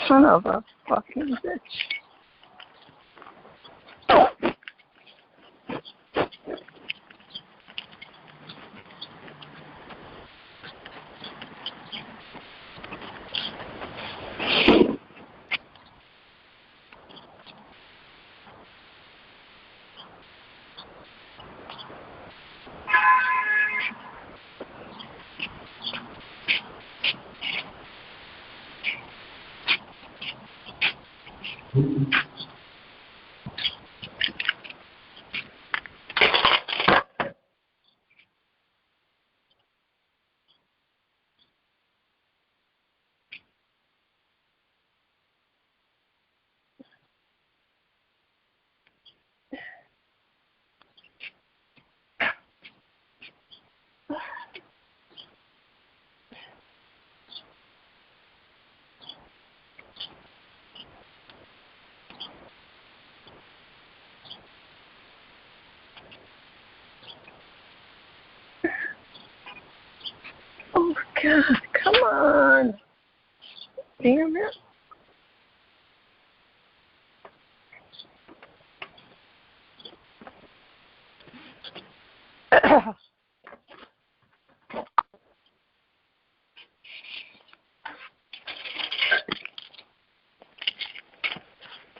Son of a fucking bitch. Oh, God, come on. Damn it.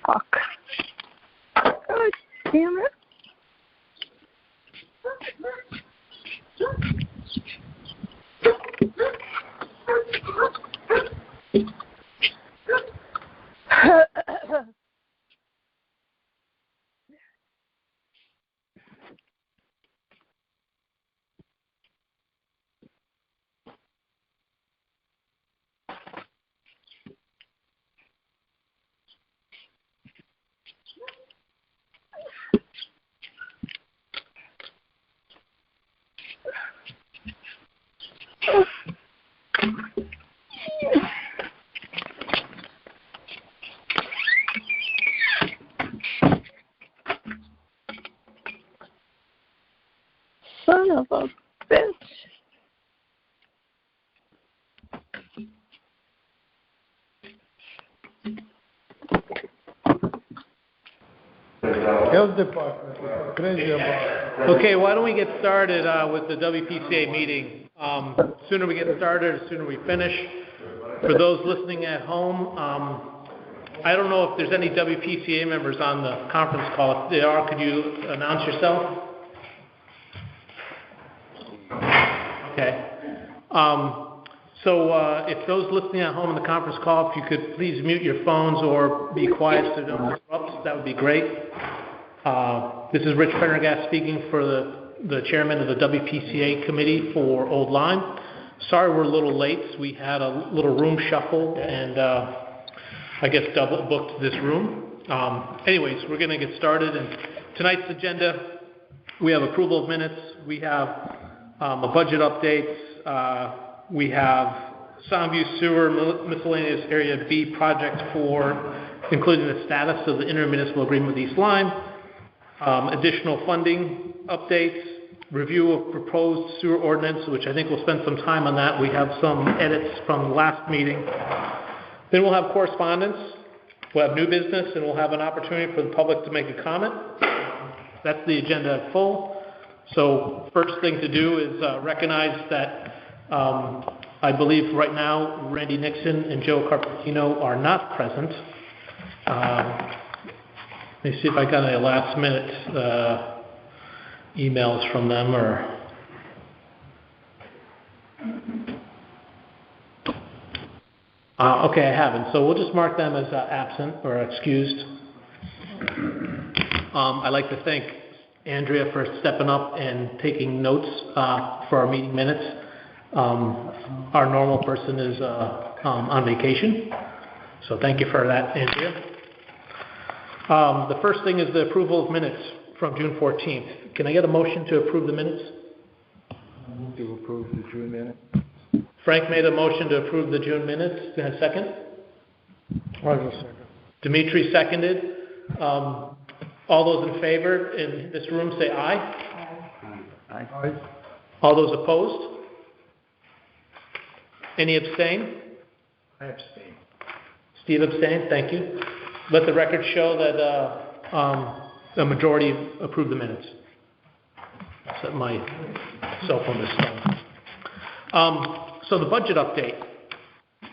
Fuck. God damn it. health department is crazy about. Okay, why don't we get started with the WPCA meeting? Sooner we get started, the sooner we finish. For those listening at home, I don't know if there's any WPCA members on the conference call. If there are, could you announce yourself? Okay. So if those listening at home in the conference call, if you could please mute your phones or be quiet so you don't interrupt, that would be great. This is Rich Pendergast speaking for the chairman of the WPCA committee for Old Lyme. Sorry we're a little late. We had a little room shuffle and I guess double booked this room. Anyways, we're going to get started. And tonight's agenda, we have approval of minutes. We have a budget update. We have Soundview Sewer Miscellaneous Area B project for including the status of the intermunicipal agreement with East Lyme, additional funding updates, review of proposed sewer ordinance, which I think we'll spend some time on that. We have some edits from the last meeting. Then we'll have correspondence, we'll have new business, and we'll have an opportunity for the public to make a comment. That's the agenda in full. So first thing to do is recognize that I believe right now Randy Nixon and Joe Carpentino are not present. Let me see if I got any last minute emails from them or... okay, I haven't. So we'll just mark them as absent or excused. I'd like to thank Andrea for stepping up and taking notes for our meeting minutes. Our normal person is on vacation, so thank you for that, Andrea. The first thing is the approval of minutes from June 14th. Can I get a motion to approve the minutes? I move to approve the June minute. Frank made a motion to approve the June minutes. Can I have a second? I will second. Dimitri seconded. All those in favor in this room say aye. Aye. Aye. All those opposed? Any abstain? I abstain. Steve abstained. Thank you. Let the record show that a majority approved the minutes. Set my cell phone to stun. So the budget update.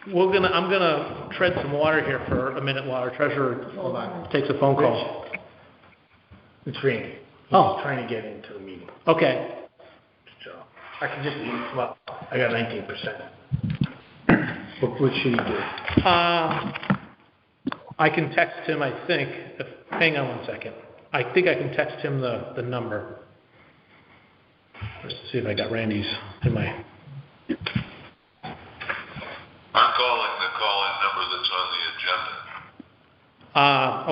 I'm gonna tread some water here for a minute while our treasurer takes a phone call. It's Randy. He's trying to get into the meeting. Okay. So I can just well, I got 19%. What should he do? I can text him, I think. Hang on one second. I think I can text him the number. Let's see if I got Randy's in my... I'm calling the call-in number that's on the agenda.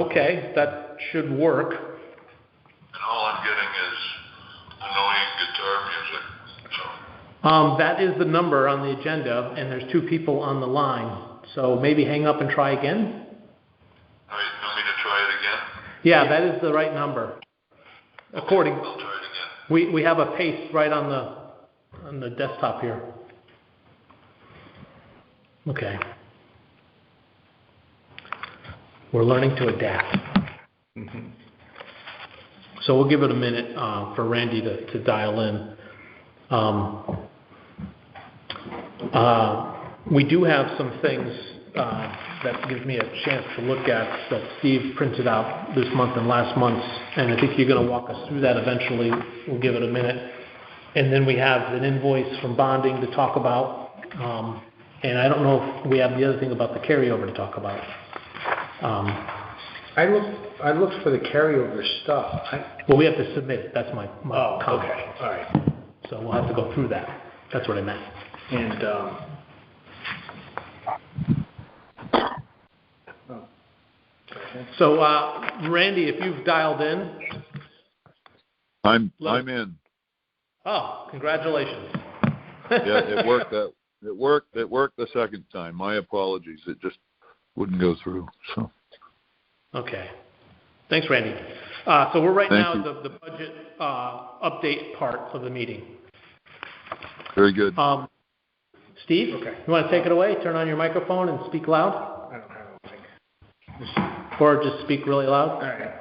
Okay, that should work. And all I'm getting is annoying guitar music. So. That is the number on the agenda, and there's two people on the line. So maybe hang up and try again? All right, you want me to try it again? Yeah, that is the right number. According, I'll try it again. We have a paste right on the desktop here. Okay. We're learning to adapt. Mm-hmm. So we'll give it a minute for Randy to dial in. We do have some things that give me a chance to look at that Steve printed out this month and last month, and I think you're going to walk us through that eventually. We'll give it a minute. And then we have an invoice from bonding to talk about, and I don't know if we have the other thing about the carryover to talk about. I looked for the carryover stuff. Well, we have to submit it. That's my comment. Okay. All right. So we'll have to go through that. That's what I meant. And so, Randy, if you've dialed in, I'm in. Oh, congratulations! Yeah, it worked. It worked the second time. My apologies. It just wouldn't go through. So. Okay. Thanks, Randy. So we're Thank now you. the budget update part of the meeting. Very good. Steve, Okay. you want to take it away? Turn on your microphone and speak loud, I don't think. or just speak really loud. All right.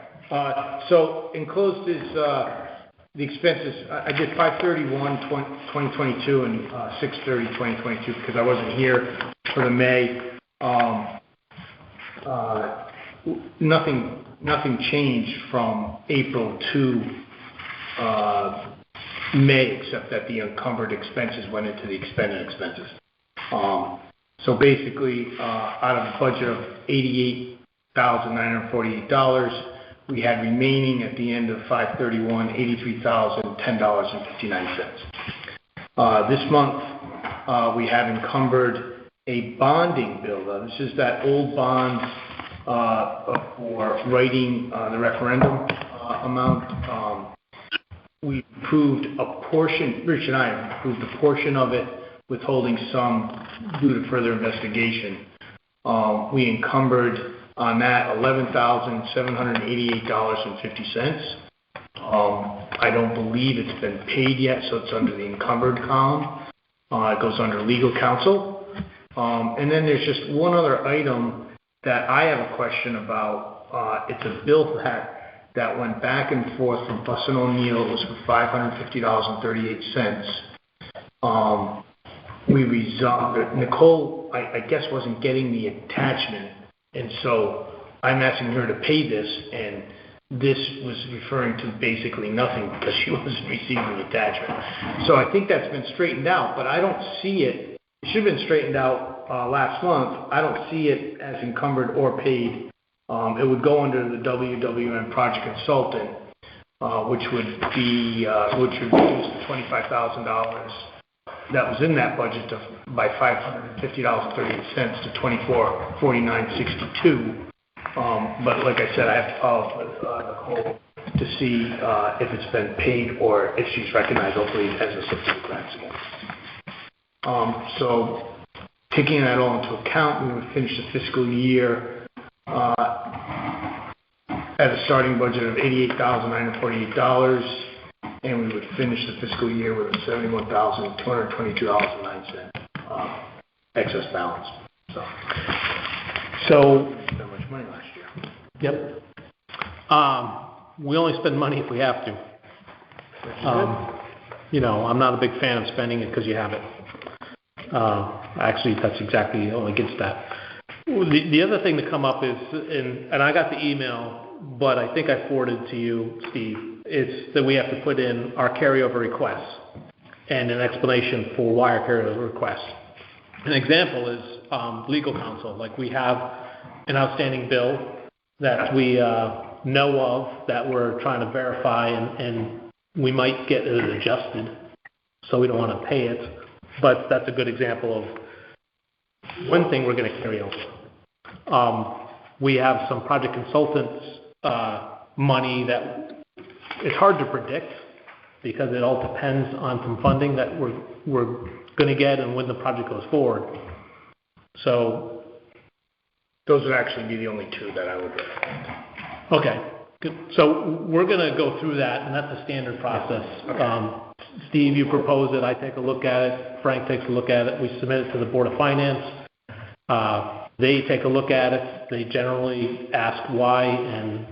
So enclosed is the expenses. I did 5/31/2022 and 6/30/2022 because I wasn't here for the May. Nothing changed from April to May, except that the encumbered expenses went into the expended expenses. So basically, out of a budget of $88,948, we had remaining at the end of 5/31 $83,010.59. This month, we have encumbered a bonding bill. This is that old bond for writing the referendum amount. We approved a portion, Rich and I approved a portion of it, withholding some due to further investigation. We encumbered on that $11,788.50. I don't believe it's been paid yet, so it's under the encumbered column. It goes under legal counsel. And then there's just one other item that I have a question about. It's a bill that went back and forth from Fuss and O'Neill. It was for $550.38. We resolved it. Nicole, I guess, wasn't getting the attachment, and so I'm asking her to pay this, and this was referring to basically nothing because she wasn't receiving the attachment. So I think that's been straightened out, but I don't see it. It should have been straightened out last month. I don't see it as encumbered or paid. It would go under the WWN project consultant, which would reduce the $25,000 that was in that budget by $550.38 to $2449.62. But like I said, I have to follow up with Nicole to see if it's been paid or if she's recognized hopefully as a substitute grants again. So taking that all into account, we would finish the fiscal year at a starting budget of $88,948, and we would finish the fiscal year with a $71,222.09 excess balance. So that much money last year. Yep. We only spend money if we have to. I'm not a big fan of spending it because you have it. Actually, that's exactly only against that. The other thing to come up is, and I got the email, but I think I forwarded to you, Steve, it's that we have to put in our carryover requests and an explanation for why our carryover requests. An example is legal counsel. Like we have an outstanding bill that we know of that we're trying to verify, and we might get it adjusted, so we don't want to pay it. But that's a good example of one thing we're going to carry over. We have some project consultants money that it's hard to predict because it all depends on some funding that we're going to get and when the project goes forward. So those would actually be the only two that I would recommend. Okay. Good. So we're going to go through that, and that's a standard process. Okay. Steve, you propose it. I take a look at it. Frank takes a look at it. We submit it to the Board of Finance. They take a look at it. They generally ask why, and,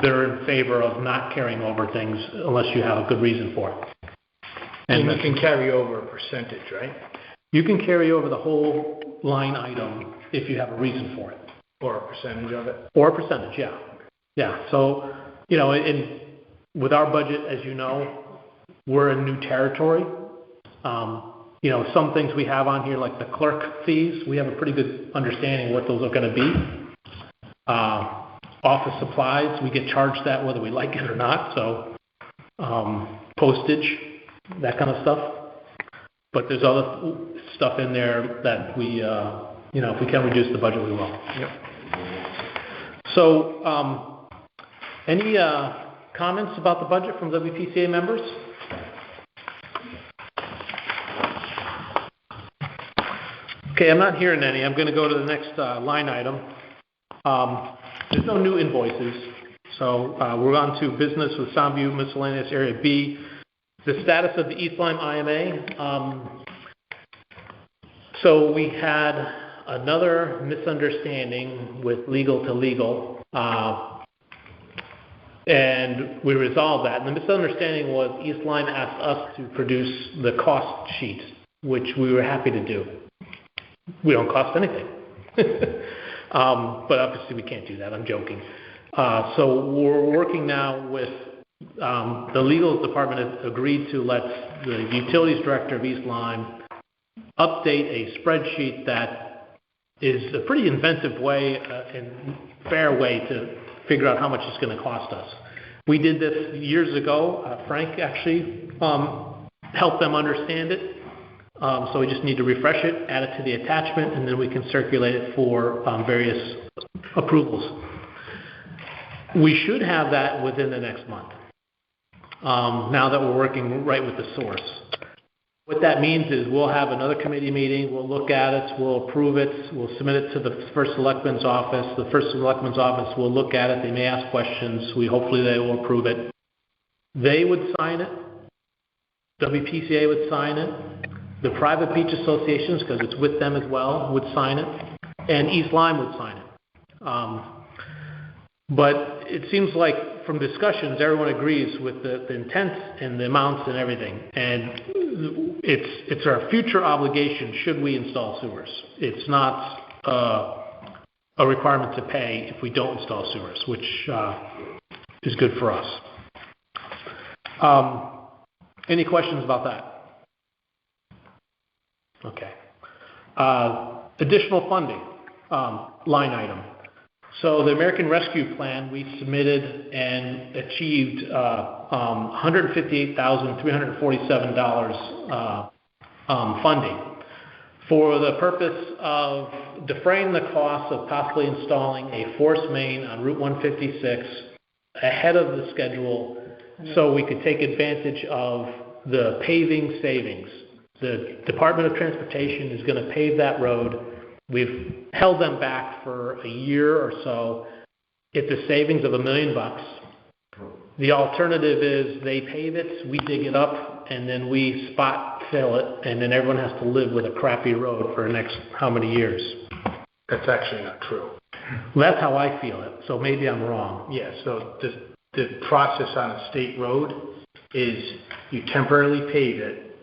they're in favor of not carrying over things unless you have a good reason for it. And you can carry over a percentage, right? You can carry over the whole line item if you have a reason for it. Or a percentage of it? Or a percentage, yeah. Yeah, so, with our budget, as you know, we're in new territory. Some things we have on here, like the clerk fees, we have a pretty good understanding what those are going to be. Office supplies, we get charged that whether we like it or not, so postage, that kind of stuff. But there's other stuff in there that we, if we can reduce the budget, we will. Yep. So, any comments about the budget from WPCA members? Okay, I'm not hearing any. I'm going to go to the next line item. There's no new invoices, so we're on to business with Soundview Miscellaneous Area B. The status of the East Lyme IMA. So we had another misunderstanding with legal to legal. And we resolved that. And the misunderstanding was East Lyme asked us to produce the cost sheet, which we were happy to do. We don't cost anything. But obviously we can't do that. I'm joking. So we're working now with the legal department has agreed to let the utilities director of East Lyme update a spreadsheet that is a pretty inventive way and fair way to figure out how much it's going to cost us. We did this years ago. Frank actually helped them understand it. So we just need to refresh it, add it to the attachment, and then we can circulate it for various approvals. We should have that within the next month, now that we're working right with the source. What that means is we'll have another committee meeting, we'll look at it, we'll approve it, we'll submit it to the first selectman's office. The first selectman's office will look at it, they may ask questions, hopefully they will approve it. They would sign it, WPCA would sign it, the private beach associations, because it's with them as well, would sign it, and East Lyme would sign it. But it seems like from discussions, everyone agrees with the intent and the amounts and everything. And it's our future obligation should we install sewers. It's not a requirement to pay if we don't install sewers, which is good for us. Any questions about that? Okay. Additional funding line item. So the American Rescue Plan, we submitted and achieved $158,347 funding for the purpose of defraying the cost of possibly installing a force main on Route 156 ahead of the schedule so we could take advantage of the paving savings. The Department of Transportation is going to pave that road. We've held them back for a year or so. It's a savings of $1 million. The alternative is they pave it, we dig it up, and then we spot fill it, and then everyone has to live with a crappy road for the next how many years? That's actually not true. Well, that's how I feel it, so maybe I'm wrong. Yeah, so the process on a state road is you temporarily pave it,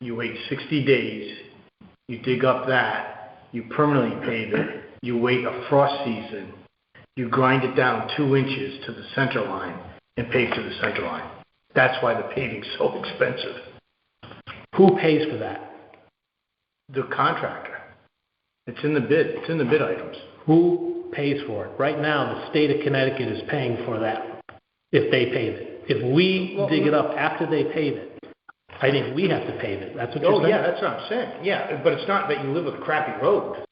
you wait 60 days, you dig up that, you permanently pave it, you wait a frost season, you grind it down 2 inches to the center line and pave to the center line. That's why the paving's so expensive. Who pays for that? The contractor. It's in the bid. It's in the bid items. Who pays for it? Right now, the state of Connecticut is paying for that if they pave it. If we dig it up after they pave it, I think we have to pave it. That's what you're saying? Oh, yeah, that's what I'm saying. Yeah, but it's not that you live with a crappy road.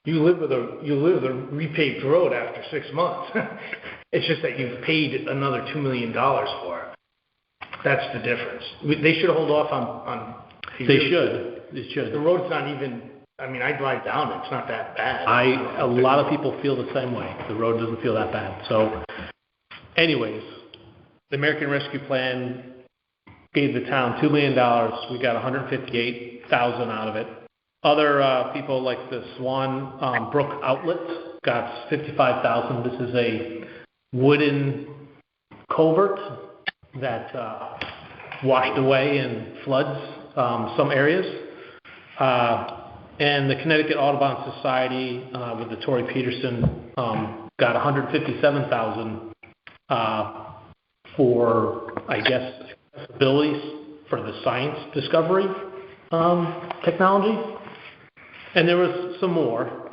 You live with a repaved road after 6 months. It's just that you've paid another $2 million for it. That's the difference. They should hold off on They should. The road's not even, I drive down it. It's not that bad. A lot of people feel the same way. The road doesn't feel that bad. So, anyways, the American Rescue Plan gave the town $2 million. We got $158,000 out of it. Other people like the Swan Brook Outlet got $55,000. This is a wooden culvert that washed away in floods some areas. And the Connecticut Audubon Society with the Torrey Peterson got $157,000 for, I guess, abilities for the science discovery technology. And there was some more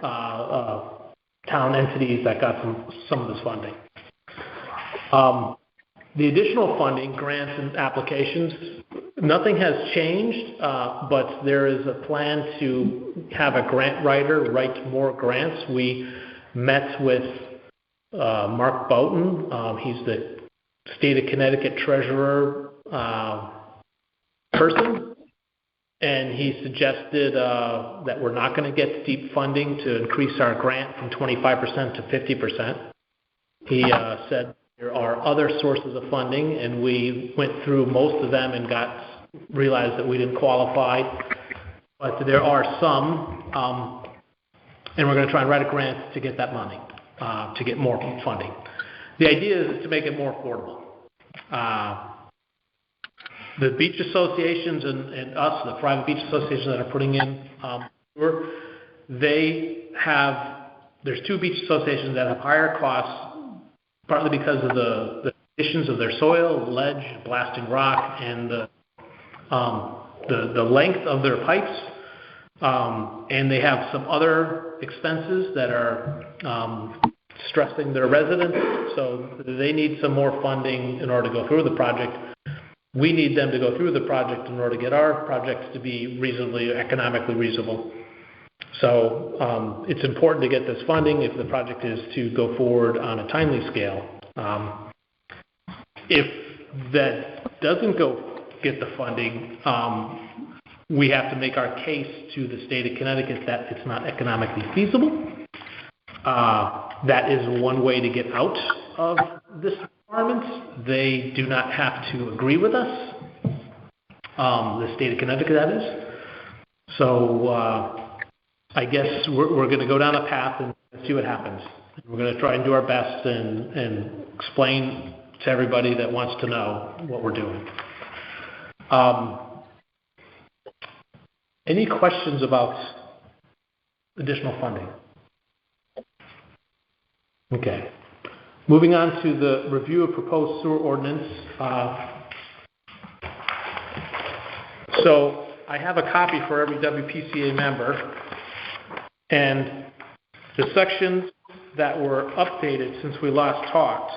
town entities that got some of this funding. The additional funding, grants and applications, nothing has changed, but there is a plan to have a grant writer write more grants. We met with Mark Boughton. He's the state of Connecticut treasurer person, and he suggested that we're not going to get steep funding to increase our grant from 25% to 50%. He said there are other sources of funding, and we went through most of them and realized that we didn't qualify, but there are some, and we're going to try and write a grant to get that money, to get more funding. The idea is to make it more affordable. The beach associations and us, the private beach associations that are putting in sewer, there's two beach associations that have higher costs, partly because of the conditions of their soil, ledge, blasting rock, and the length of their pipes. And they have some other expenses that are stressing their residents, so they need some more funding in order to go through the project. We need them to go through the project in order to get our projects to be economically reasonable. So it's important to get this funding if the project is to go forward on a timely scale. If that doesn't get the funding, we have to make our case to the state of Connecticut that it's not economically feasible. That is one way to get out of this requirement. They do not have to agree with us, the state of Connecticut, that is. So I guess we're going to go down a path and see what happens. We're going to try and do our best and explain to everybody that wants to know what we're doing. Any questions about additional funding? Okay. Moving on to the review of proposed sewer ordinance. So I have a copy for every WPCA member, and the sections that were updated since we last talked,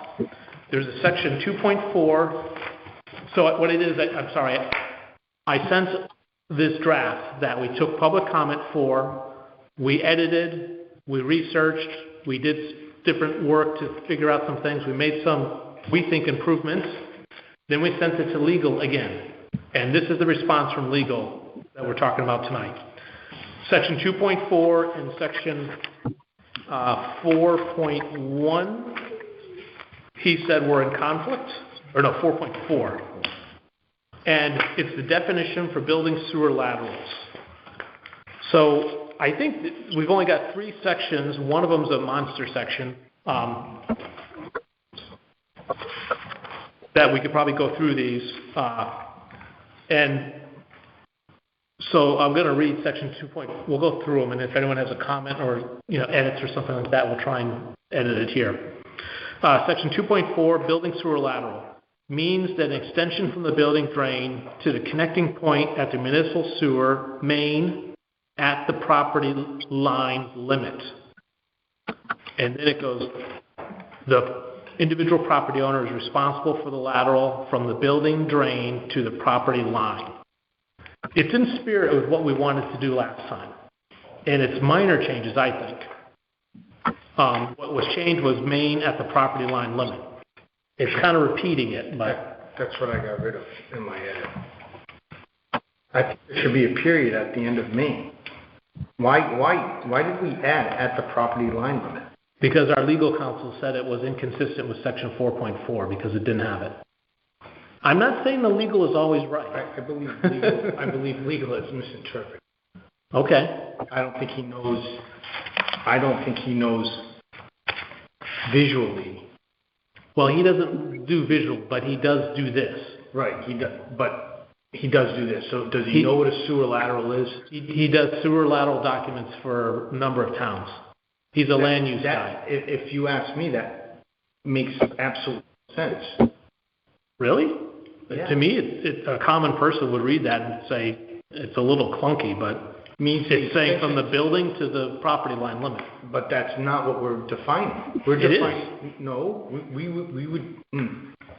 there's a section 2.4. So what it is, I sent this draft that we took public comment for, we edited, we researched, we did different work to figure out some things, we made some, we think, improvements, then we sent it to legal again. And this is the response from legal that we're talking about tonight. Section 2.4 and section 4.1, he said we're in conflict, or no, 4.4. And it's the definition for building sewer laterals. So I think that we've only got 3 sections. One of them is a monster section that we could probably go through these. And so I'm going to read section 2. We'll go through them, and if anyone has a comment or edits or something like that, we'll try and edit it here. Section 2.4, building sewer lateral, means that an extension from the building drain to the connecting point at the municipal sewer main at the property line limit. And then it goes, the individual property owner is responsible for the lateral from the building drain to the property line. It's in spirit with what we wanted to do last time. And it's minor changes, I think. What was changed was main at the property line limit. It's kind of repeating it, but... That's what I got rid of in my edit. I think there should be a period at the end of main. Why did we add at the property line limit? Because our legal counsel said it was inconsistent with section 4.4 because it didn't have it. I'm not saying the legal is always right. I believe legal is misinterpreted. Okay. I don't think he knows visually. Well, he doesn't do visual, but he does do this. Right, but he does do this. So does he know what a sewer lateral is? He does sewer lateral documents for a number of towns. He's a land use guy. If you ask me, that makes absolute sense. Really? Yeah. To me, a common person would read that and say it's a little clunky, but it's saying from the building to the property line limit. But that's not what we're defining. We're defining. No,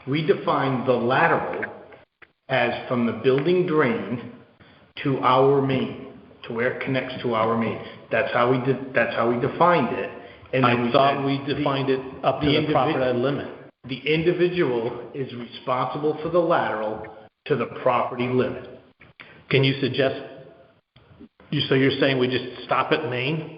we define the lateral as from the building drain to our main, to where it connects to our main. That's how we defined it. And I thought we defined it up to the property limit. The individual is responsible for the lateral to the property limit. Can you suggest? So you're saying we just stop at main?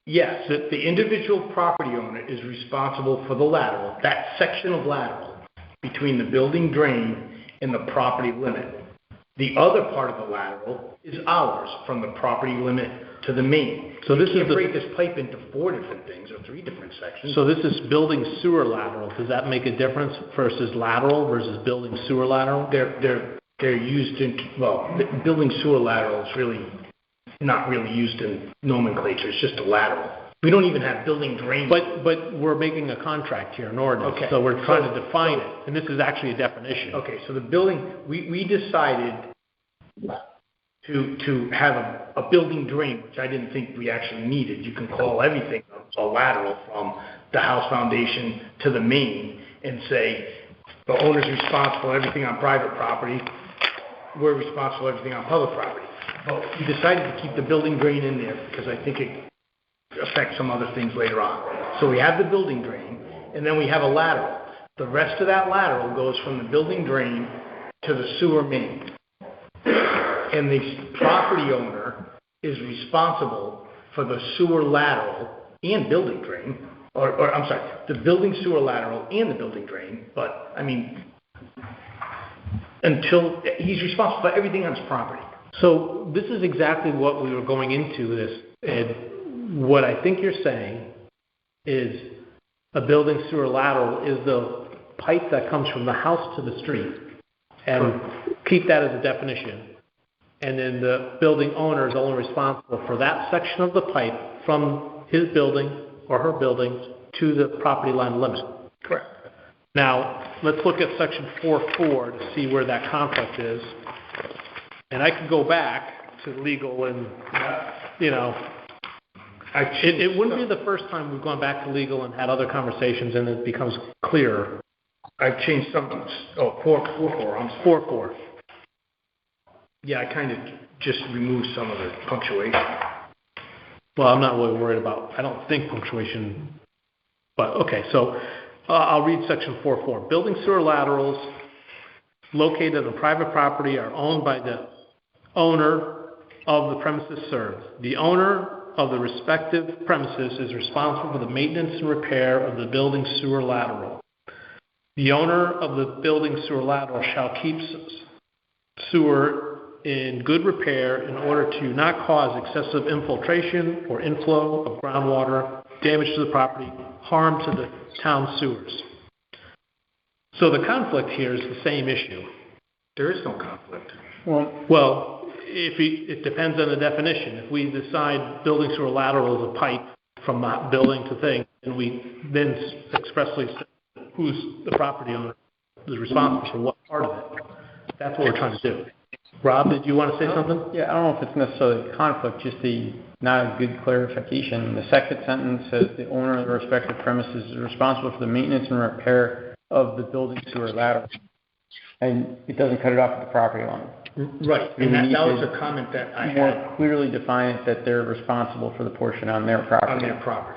Yes, the individual property owner is responsible for the lateral, that section of lateral between the building drain and the property limit. The other part of the lateral is ours, from the property limit to the main. So this you can't is break this pipe into 4 different things or 3 different sections. So this is building sewer lateral. Does that make a difference versus lateral versus building sewer lateral? They're used in, well, building sewer lateral is really not really used in nomenclature. It's just a lateral. We don't even have building drain. But we're making a contract here, an ordinance. Okay. So we're trying to define it, and this is actually a definition. Okay, so the building, we decided to have a building drain, which I didn't think we actually needed. You can call everything a lateral from the house foundation to the main and say the owner's responsible for everything on private property. We're responsible for everything on public property. But we decided to keep the building drain in there because I think it affects some other things later on. So we have the building drain, and then we have a lateral. The rest of that lateral goes from the building drain to the sewer main. And the property owner is responsible for the sewer lateral and building drain, or I'm sorry, the building sewer lateral and the building drain, but I mean, until he's responsible for everything on his property. So this is exactly what we were going into this, and what I think you're saying is a building sewer lateral is the pipe that comes from the house to the street, and keep that as a definition. And then the building owner is only responsible for that section of the pipe from his building or her building to the property line limit. Correct. Now, let's look at section 4.4 to see where that conflict is. And I can go back to legal and, you know, it wouldn't be the first time we've gone back to legal and had other conversations and it becomes clearer. I've changed some, 4.4, I'm sorry. 4.4. Yeah, I kind of just removed some of the punctuation. Well, I'm not really worried about, I don't think punctuation, but okay, so I'll read section 4.4. Building sewer laterals located on private property are owned by the owner of the premises served. The owner of the respective premises is responsible for the maintenance and repair of the building sewer lateral. The owner of the building sewer lateral shall keep sewer in good repair in order to not cause excessive infiltration or inflow of groundwater, damage to the property, harm to the town sewers. So the conflict here is the same issue. There is no conflict. Well, it depends on the definition. If we decide building sewer lateral is a pipe from the building to thing, and we then expressly say who's the property owner is responsible for what part of it, that's what we're trying to do. Rob, did you want to say something? Yeah, I don't know if it's necessarily a conflict, just not a good clarification. The second sentence says the owner of the respective premises is responsible for the maintenance and repair of the building sewer lateral. And it doesn't cut it off at the property line. Right, and that was a comment that I had. More clearly define it that they're responsible for the portion on their property. On their property.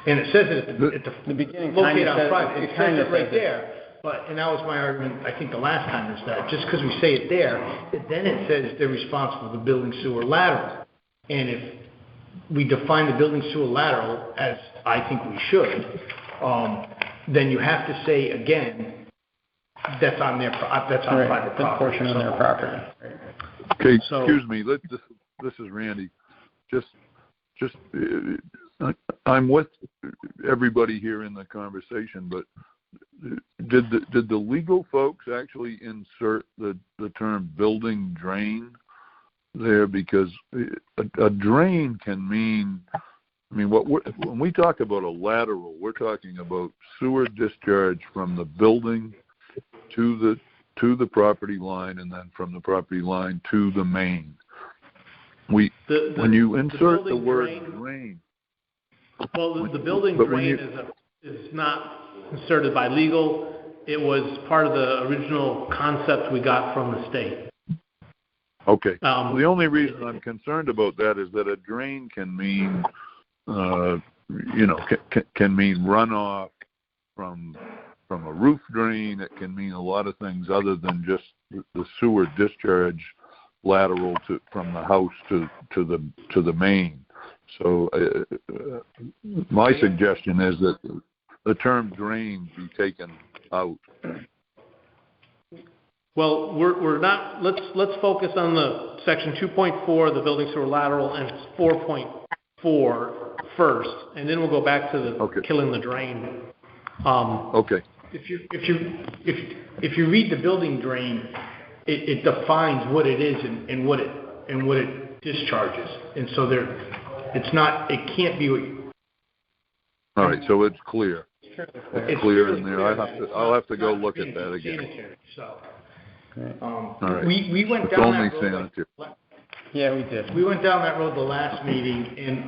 And it says it at the beginning located on says, private. It says it right there. But, and that was my argument, I think the last time, is that just because we say it there, then it says they're responsible for the building sewer lateral. And if we define the building sewer lateral as I think we should, then you have to say again, that's on their, that's on private property. Portion of their property. Okay, excuse me. This is Randy. Just I'm with everybody here in the conversation, but did the legal folks actually insert the term building drain there? Because a drain can mean, I mean, when we talk about a lateral, we're talking about sewer discharge from the building to the property line, and then from the property line to the main. When you insert the word drain. Well, the building drain is not inserted by legal. It was part of the original concept we got from the state. Okay. The only reason I'm concerned about that is that a drain can mean, can mean runoff from a roof drain. It can mean a lot of things other than just the sewer discharge lateral from the house to the main. So my suggestion is that the term drain be taken out. Well, we're not. Let's focus on the section 2.4, the building sewer lateral, and 4.4, 4 first, and then we'll go back to the killing the drain. Okay. If you read the building drain, it defines what it is and what it discharges, and so it can't be what. All right, so it's clear. It's clear in there. I'll have to go look at that again. Sanitary, so. All right. We went It's down only that road. sanitary. Yeah, we did. We went down that road the last meeting, and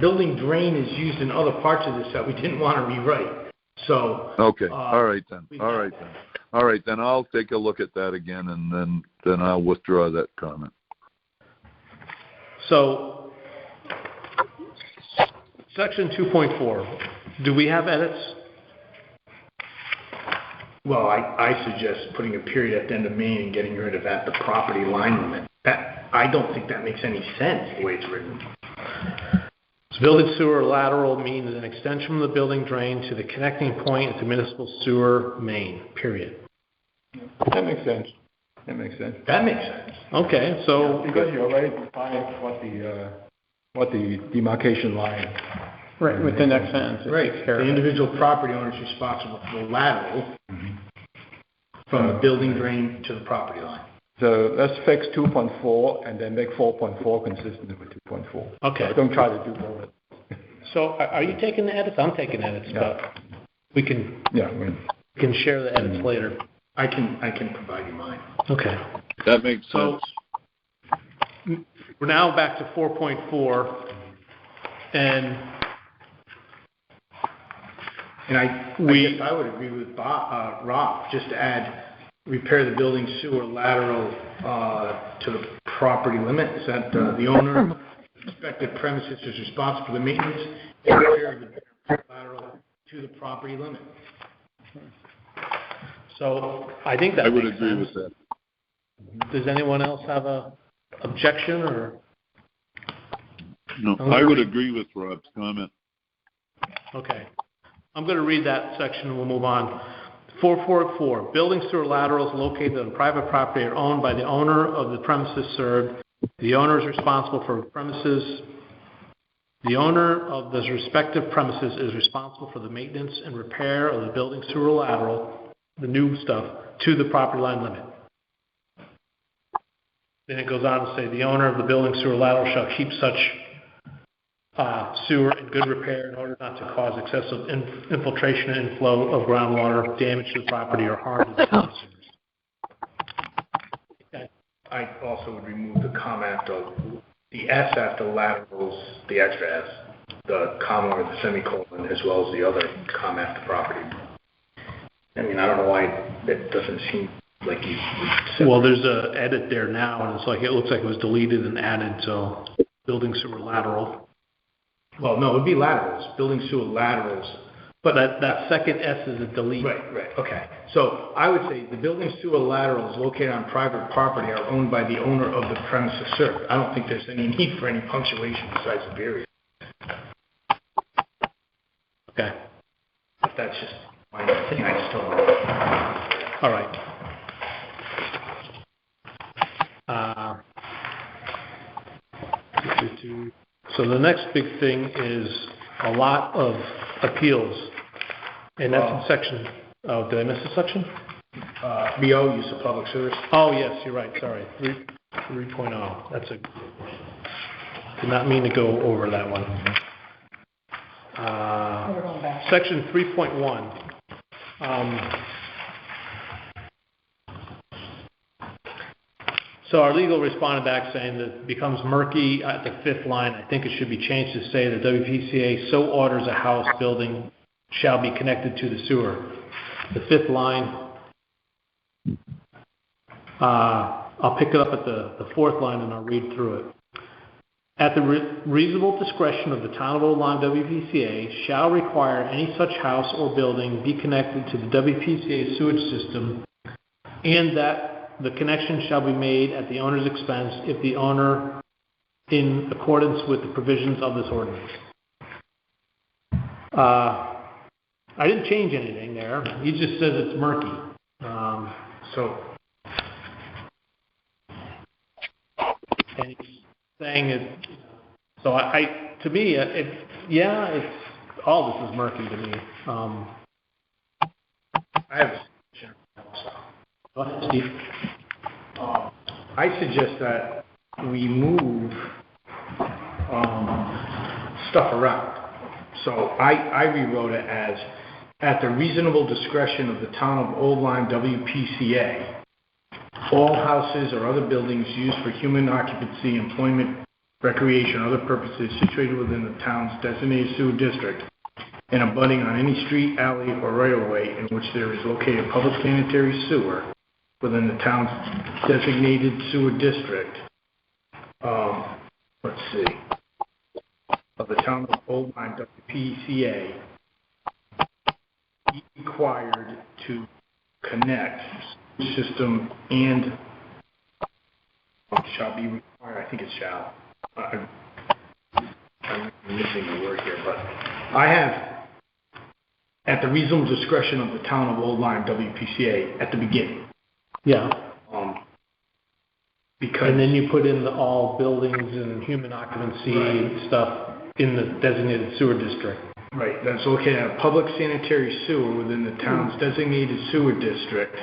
building drain is used in other parts of this that we didn't want to rewrite. So. Okay. All right then. I'll take a look at that again, and then I'll withdraw that comment. So, section 2.4. Do we have edits? Well, I suggest putting a period at the end of main and getting rid of at the property line limit. I don't think that makes any sense the way it's written. So building sewer lateral means an extension from the building drain to the connecting point at the municipal sewer main, period. That makes sense. Okay, so... Because you already defined what the demarcation line. Right, with the next sentence. Right. The individual property owner is responsible for the lateral from the building drain to the property line. So let's fix 2.4 and then make 4.4 consistent with 2.4. Okay. So don't try to do both. So are you taking the edits? I'm taking edits, but we can share the edits later. I can provide you mine. Okay. That makes sense. So we're now back to 4.4, and I guess I would agree with Rob, just to add, repair the building sewer lateral to the property limit. Is that the owner of respective premises is responsible for the maintenance and repair of the lateral to the property limit? So I think that I would makes agree sense. with that. Does anyone else have a objection or? No, I would agree with Rob's comment. Okay. I'm going to read that section and we'll move on. 444, building sewer laterals located on private property are owned by the owner of the premises served. The owner is responsible for premises. The owner of the respective premises is responsible for the maintenance and repair of the building sewer lateral, the new stuff, to the property line limit. Then it goes on to say the owner of the building sewer lateral shall keep such sewer in good repair in order not to cause excessive infiltration and inflow of groundwater, damage to the property, or harm to the consumers. Okay. I also would remove the comma after the S after laterals, the extra S, the comma or the semicolon, as well as the other comma after property. I mean, I don't know why that doesn't seem like you. Well, there's a edit there now, and it's like it looks like it was deleted and added. So, building sewer lateral. Well, no, it would be laterals, building sewer laterals. But that second S is a delete. Right, okay. So I would say the building sewer laterals located on private property are owned by the owner of the premises served. I don't think there's any need for any punctuation besides the period. Okay. But that's just my thing. I just don't know. All right. So the next big thing is a lot of appeals, and that's in section. Oh, did I miss a section? BO, use of public service. Oh yes, you're right. Sorry, 3.0. That's a. Did not mean to go over that one. Section 3.1. So our legal responded back saying that it becomes murky at the 5th line. I think it should be changed to say that WPCA so orders a house building shall be connected to the sewer. The 5th line, I'll pick it up at the 4th line and I'll read through it. At the reasonable discretion of the Town of Old Lyme WPCA shall require any such house or building be connected to the WPCA sewage system, and that the connection shall be made at the owner's expense if the owner in accordance with the provisions of this ordinance. I didn't change anything there. He just says it's murky. And he's saying it. So I to me, it's all this is murky to me. I have a suggestion also. Go ahead, Steve. I suggest that we move stuff around. So I rewrote it as, at the reasonable discretion of the town of Old Lyme WPCA, all houses or other buildings used for human occupancy, employment, recreation, or other purposes situated within the town's designated sewer district and abutting on any street, alley, or right-of-way in which there is located public sanitary sewer within the town's designated sewer district. Let's see. Of the town of Old Lyme WPCA, be required to connect system and shall be required. I think it's shall. I'm missing the word here, but I have at the reasonable discretion of the town of Old Lyme WPCA at the beginning. Yeah. Because and then you put in the all buildings and human occupancy stuff in the designated sewer district. Right, that's located at a public sanitary sewer within the town's designated sewer district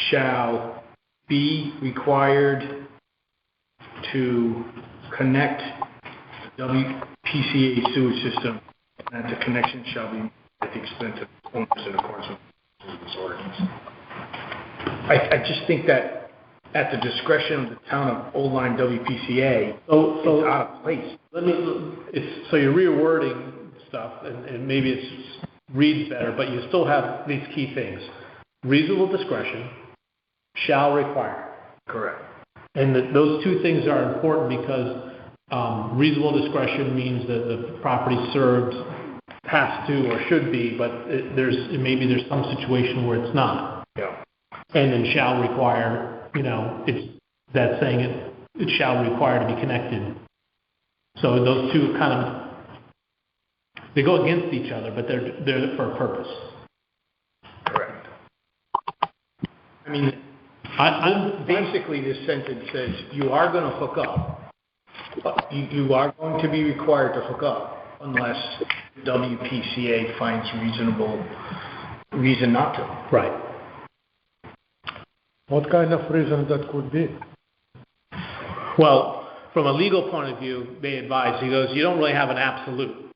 shall be required to connect the WPCA sewer system, and that the connection shall be at the expense of owners in accordance with this ordinance. I just think that at the discretion of the town of Old Lyme WPCA, it's out of place. So you're rewording stuff, and maybe it reads better, but you still have these key things. Reasonable discretion, shall require. Correct. And those two things are important because reasonable discretion means that the property served has to or should be, but maybe there's some situation where it's not. Yeah. And then shall require, it's that saying it shall require to be connected. So those two they go against each other, but they're for a purpose. Correct. I mean, basically this sentence says you are going to hook up. You are going to be required to hook up unless WPCA finds reasonable reason not to. Right. What kind of reason that could be? Well, from a legal point of view, they advise, he goes, you don't really have an absolute.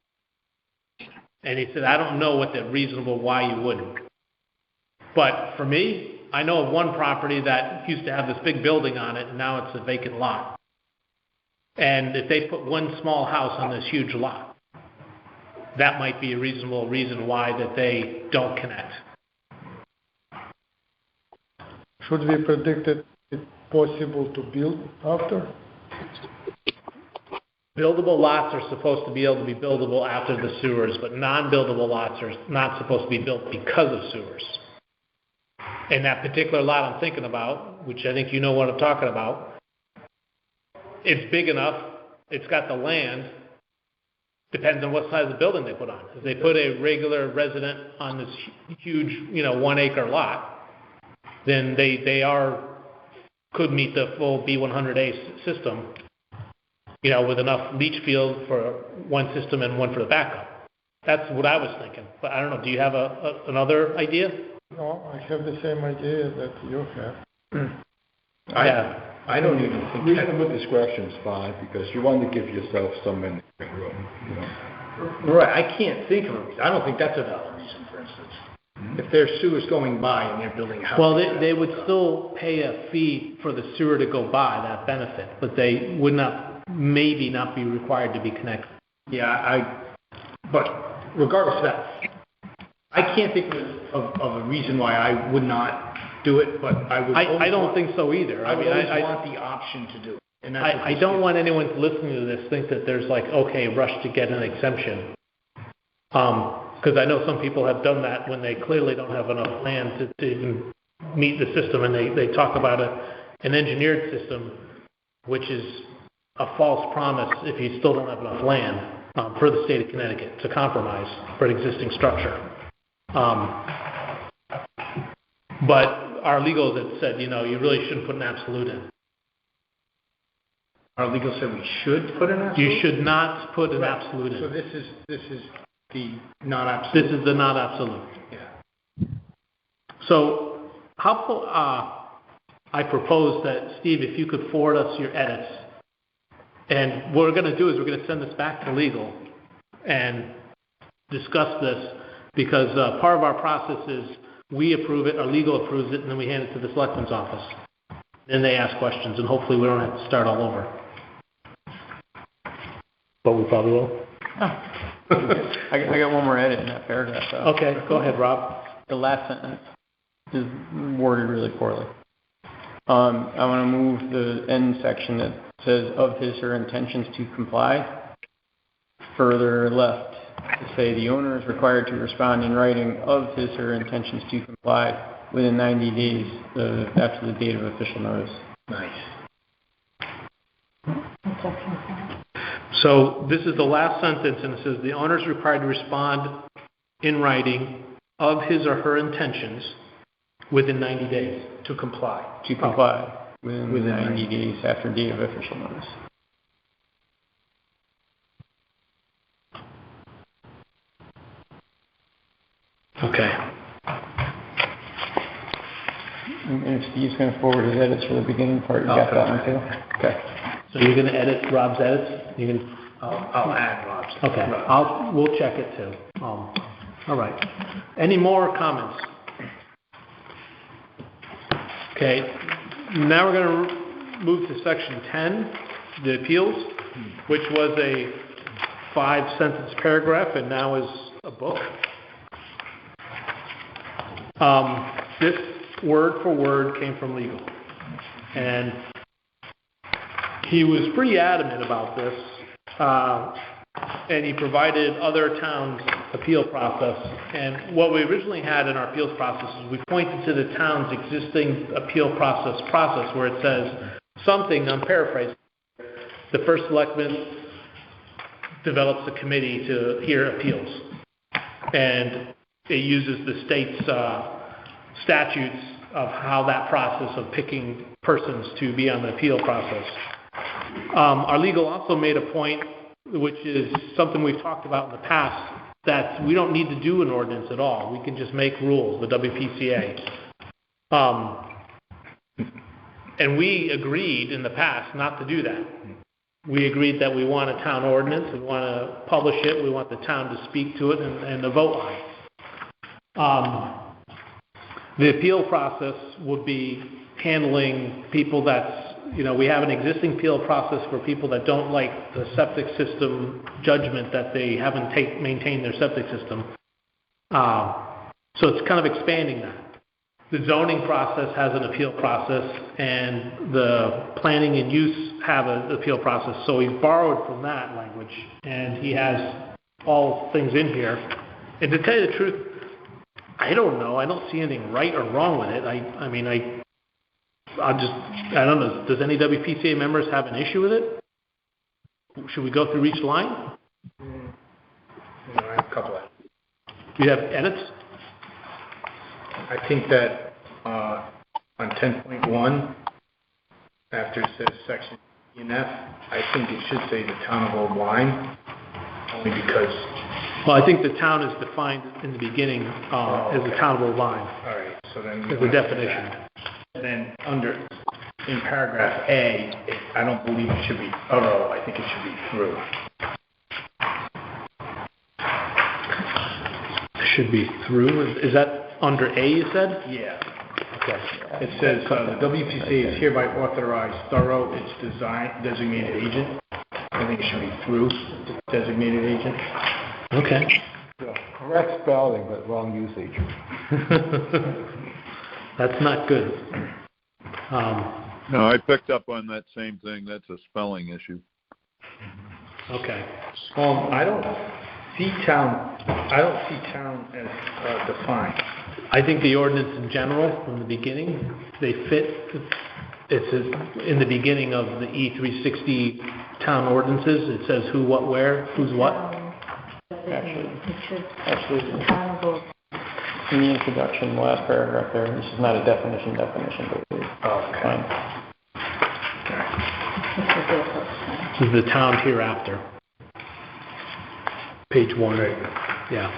And he said, I don't know what the reasonable why you wouldn't. But for me, I know of one property that used to have this big building on it, and now it's a vacant lot. And if they put one small house on this huge lot, that might be a reasonable reason why that they don't connect. Should we predict it possible to build after? Buildable lots are supposed to be able to be buildable after the sewers, but non-buildable lots are not supposed to be built because of sewers. And that particular lot I'm thinking about, which I think you know what I'm talking about, it's big enough, it's got the land, depends on what size of building they put on. If they put a regular resident on this huge, 1 acre lot, then they could meet the full B100A system, with enough leach field for one system and one for the backup. That's what I was thinking. But I don't know, do you have another idea? No, I have the same idea that you have. I don't even think Reasonable discretion is fine because you want to give yourself some maneuvering room. Right, I can't think of a reason. I don't think that's a valid reason, for instance. If there's sewers going by and they're building a house. Well, they would still pay a fee for the sewer to go by, that benefit, but they would maybe not be required to be connected. Yeah, but regardless of that, I can't think of a reason why I would not do it, but I don't think so either. I want the option to do it. And that's I don't want anyone listening to this think that there's rush to get an exemption. Because I know some people have done that when they clearly don't have enough land to even meet the system, and they talk about an engineered system, which is a false promise if you still don't have enough land for the state of Connecticut to compromise for an existing structure. But our legals had said, you really shouldn't put an absolute in. Our legal said we should put an absolute? You should not put an absolute in. So this is the non-absolute? This is the not-absolute. Yeah. So I propose that, Steve, if you could forward us your edits, and what we're going to do is we're going to send this back to legal and discuss this, because part of our process is we approve it, our legal approves it, and then we hand it to the selectman's office. Then they ask questions, and hopefully we don't have to start all over. But we probably will. I got one more edit in that paragraph, though. Okay, go ahead, Rob. The last sentence is worded really poorly. I want to move the end section that says of his or her intentions to comply further left to say the owner is required to respond in writing of his or her intentions to comply within 90 days after the date of official notice. Nice. So this is the last sentence, and it says the owner is required to respond in writing of his or her intentions within 90 days. To comply. To comply within 90 days after date of official notice. Okay. And if Steve's going to forward his edits for the beginning part, you got that one too? Okay. So you're going to edit Rob's edits? You can. I'll add Rob's. Okay. We'll check it too. All right. Any more comments? Okay. Now we're going to move to section 10, the appeals, which was a 5-sentence paragraph and now is a book. This word for word came from legal, and he was pretty adamant about this, and he provided other towns' appeal process. And what we originally had in our appeals process is we pointed to the town's existing appeal process where it says something, I'm paraphrasing, the first selectman develops a committee to hear appeals, and it uses the state's statutes of how that process of picking persons to be on the appeal process. Our legal also made a point, which is something we've talked about in the past, that we don't need to do an ordinance at all. We can just make rules, the WPCA. And we agreed in the past not to do that. We agreed that we want a town ordinance, we want to publish it, we want the town to speak to it and to vote on it. The appeal process would be handling people that's, we have an existing appeal process for people that don't like the septic system judgment that they haven't maintained their septic system. So it's kind of expanding that. The zoning process has an appeal process, and the planning and use have an appeal process. So he's borrowed from that language, and he has all things in here. And to tell you the truth, I don't know. I don't see anything right or wrong with it. I don't know. Does any WPCA members have an issue with it? Should we go through each line? I have a couple of. Do you have edits? I think that on 10.1, after it says section E and F, I think it should say the town of Old Lyme, only because. Well, I think the town is defined in the beginning as the town of Old Lyme. All right, so then as a definition. And then in paragraph A, I don't believe it should be thorough. I think it should be through. It should be through. Is that under A? You said? Yeah. Okay. It says the WPCA is hereby authorized thorough its designated agent. I think it should be through designated agent. Okay. Yeah, correct spelling, but wrong usage. That's not good. No, I picked up on that same thing. That's a spelling issue. Okay. I don't see town as defined. I think the ordinance in general, from the beginning, they fit. It's in the beginning of the E360 town ordinances. It says who, what, where, who's what. Actually, in the introduction, the last paragraph there, this is not a definition, but it's fine. This is the town hereafter. Page 1. Yeah.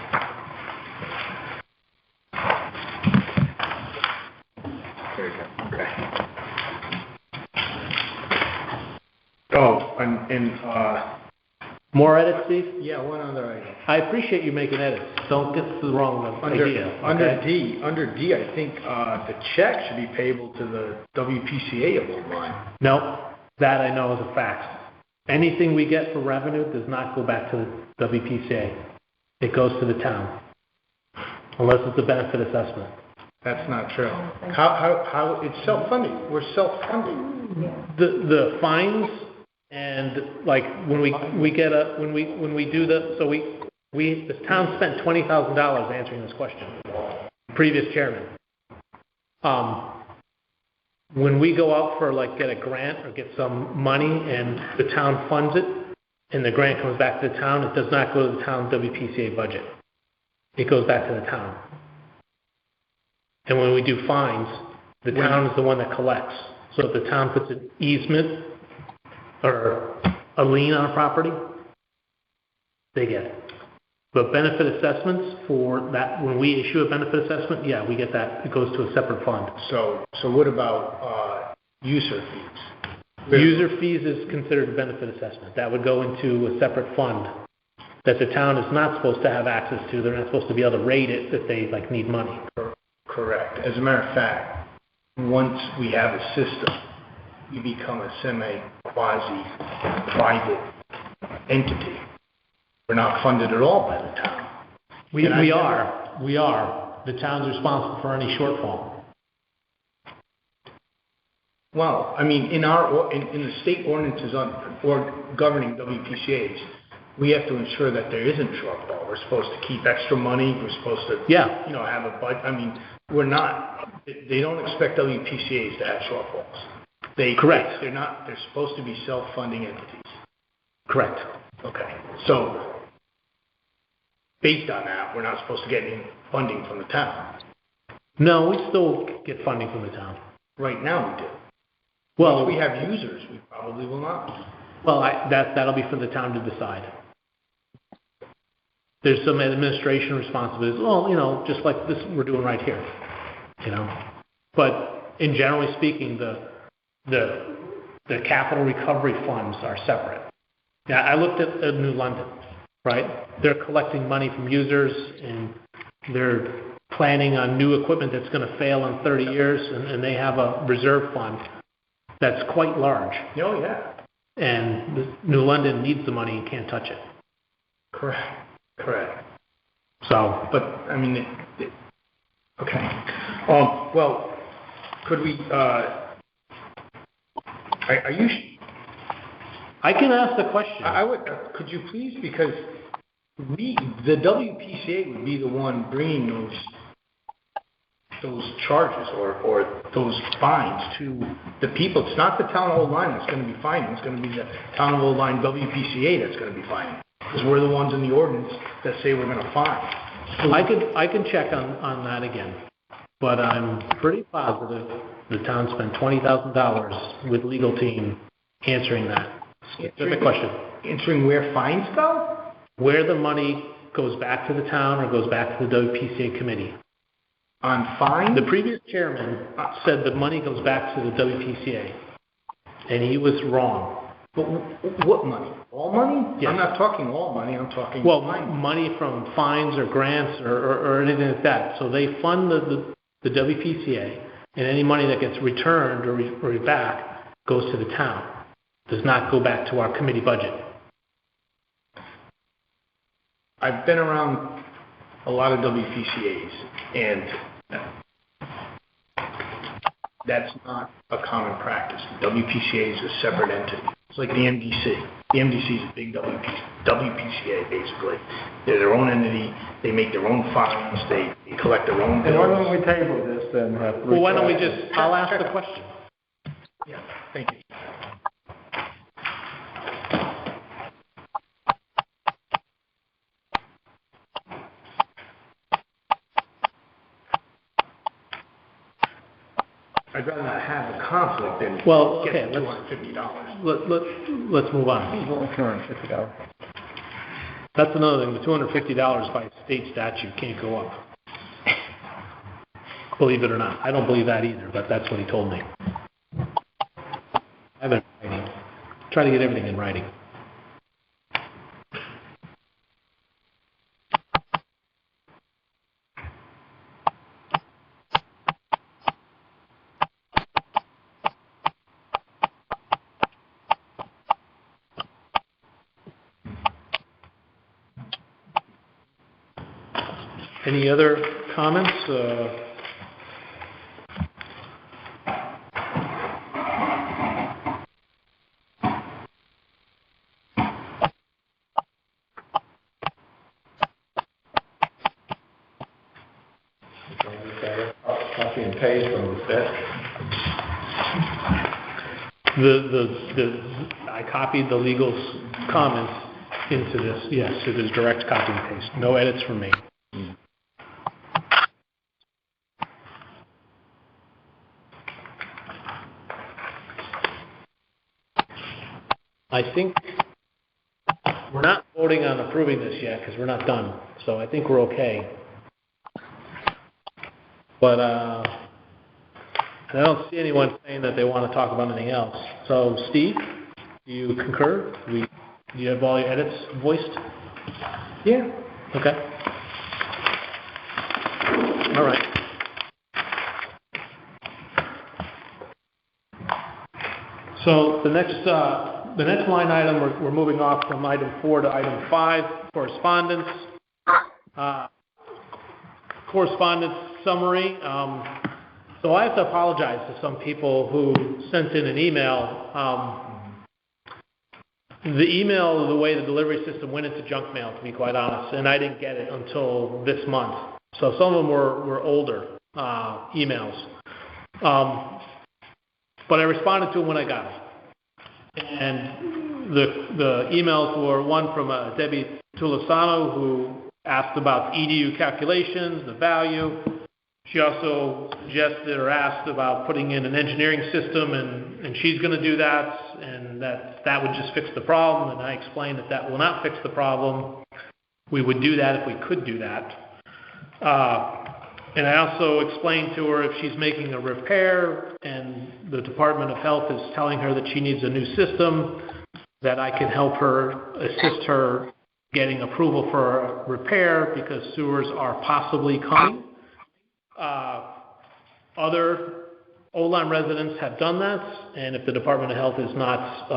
Very good. Okay. Oh, and More edits, Steve? yeah, one other item. I appreciate you making edits. Don't get the wrong idea. Under Okay? D, I think the check should be payable to the WPCA of Old Line. No, that I know is a fact. Anything we get for revenue does not go back to the WPCA. It goes to the town, unless it's a benefit assessment. That's not true. How it's self-funding. We're self-funding. The fines and like when we get when we do the the town spent $20,000 answering this question. Previous chairman. When we go out for get a grant or get some money and the town funds it and the grant comes back to the town, it does not go to the town WPCA budget. It goes back to the town. And when we do fines, the town is the one that collects. So if the town puts an easement or a lien on a property, they get it. But benefit assessments for that, when we issue a benefit assessment, yeah, we get that. It goes to a separate fund. So what about user fees? User fees is considered a benefit assessment. That would go into a separate fund that the town is not supposed to have access to. They're not supposed to be able to rate it if they need money. Correct. As a matter of fact, once we have a system, we become a semi-quasi-private entity. We're not funded at all by the town. We are. The town's responsible for any shortfall. Well, I mean, in the state ordinances or governing WPCAs, we have to ensure that there isn't shortfall. We're supposed to keep extra money. We're supposed to, have a budget. I mean, we're not. They don't expect WPCAs to have shortfalls. Correct. They're not. They're supposed to be self-funding entities. Correct. Okay. So, based on that, we're not supposed to get any funding from the town. No, we still get funding from the town. Right now we do. Well, once we have users, we probably will not. Well, that'll be for the town to decide. There's some administration responsibilities. Well, just like this we're doing right here. But in generally speaking, the capital recovery funds are separate. Yeah, I looked at New London, right? They're collecting money from users and they're planning on new equipment that's going to fail in 30 years, and they have a reserve fund that's quite large. Oh, yeah. And New London needs the money and can't touch it. Correct. So, but I mean, okay. Well, could we? Are you? I can ask the question. I would. Could you please? Because the WPCA would be the one bringing those charges or those fines to the people. It's not the town of Old Line that's going to be fining. It's going to be the town of Old Line WPCA that's going to be fining. Because we're the ones in the ordinance that say we're going to fine. So I can check on that again, but I'm pretty positive the town spent $20,000 with legal team answering that specific question. Answering where fines go? Where the money goes back to the town or goes back to the WPCA committee. On fines? The previous chairman said the money goes back to the WPCA, and he was wrong. But what money? All money? Yes. I'm not talking all money. I'm talking money from fines or grants or anything like that. So they fund the WPCA, and any money that gets returned or back goes to the town. Does not go back to our committee budget. I've been around a lot of WPCAs, and that's not a common practice. The WPCA is a separate entity. It's like the MDC. The MDC is a big WPCA, basically. They're their own entity. They make their own fines. They collect their own bills. And why don't we table this then? Well, why don't we I'll ask the question. Yeah, thank you. I'd rather not have a conflict than Well, get okay, the $250. Let's move on. $250. That's another thing. The $250 by state statute can't go up. Believe it or not. I don't believe that either, but that's what he told me. I have it in writing. Try to get everything in writing. Any other comments? Copy and paste from the set. I copied the legal's comments into this. Yes, it is direct copy and paste. No edits from me. I think we're not voting on approving this yet because we're not done. So I think we're okay. But I don't see anyone saying that they want to talk about anything else. So, Steve, do you concur? Do you have all your edits voiced? Yeah. Okay. All right. So the next line item, we're moving off from item 4 to item 5, correspondence. Correspondence summary. So I have to apologize to some people who sent in an email. The email, the way the delivery system went into junk mail, to be quite honest, and I didn't get it until this month. So some of them were older emails. But I responded to them when I got them. And the emails were one from Debbie Tulisano, who asked about EDU calculations, the value. She also suggested or asked about putting in an engineering system, and she's going to do that, and that would just fix the problem. And I explained that will not fix the problem. We would do that if we could do that. And I also explained to her if she's making a repair and the Department of Health is telling her that she needs a new system, that I can help her, assist her getting approval for a repair because sewers are possibly coming. Other O-line residents have done that, and if the Department of Health is not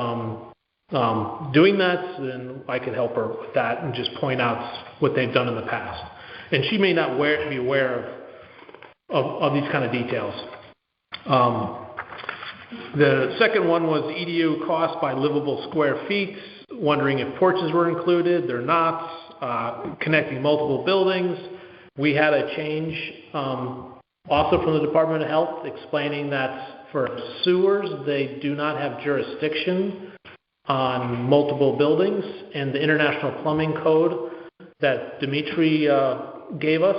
doing that, then I can help her with that and just point out what they've done in the past. And she may not be aware of these kind of details. The second one was EDU cost by livable square feet, wondering if porches were included. They're not. Connecting multiple buildings. We had a change also from the Department of Health explaining that for sewers, they do not have jurisdiction on multiple buildings, and the International Plumbing Code that Dimitri gave us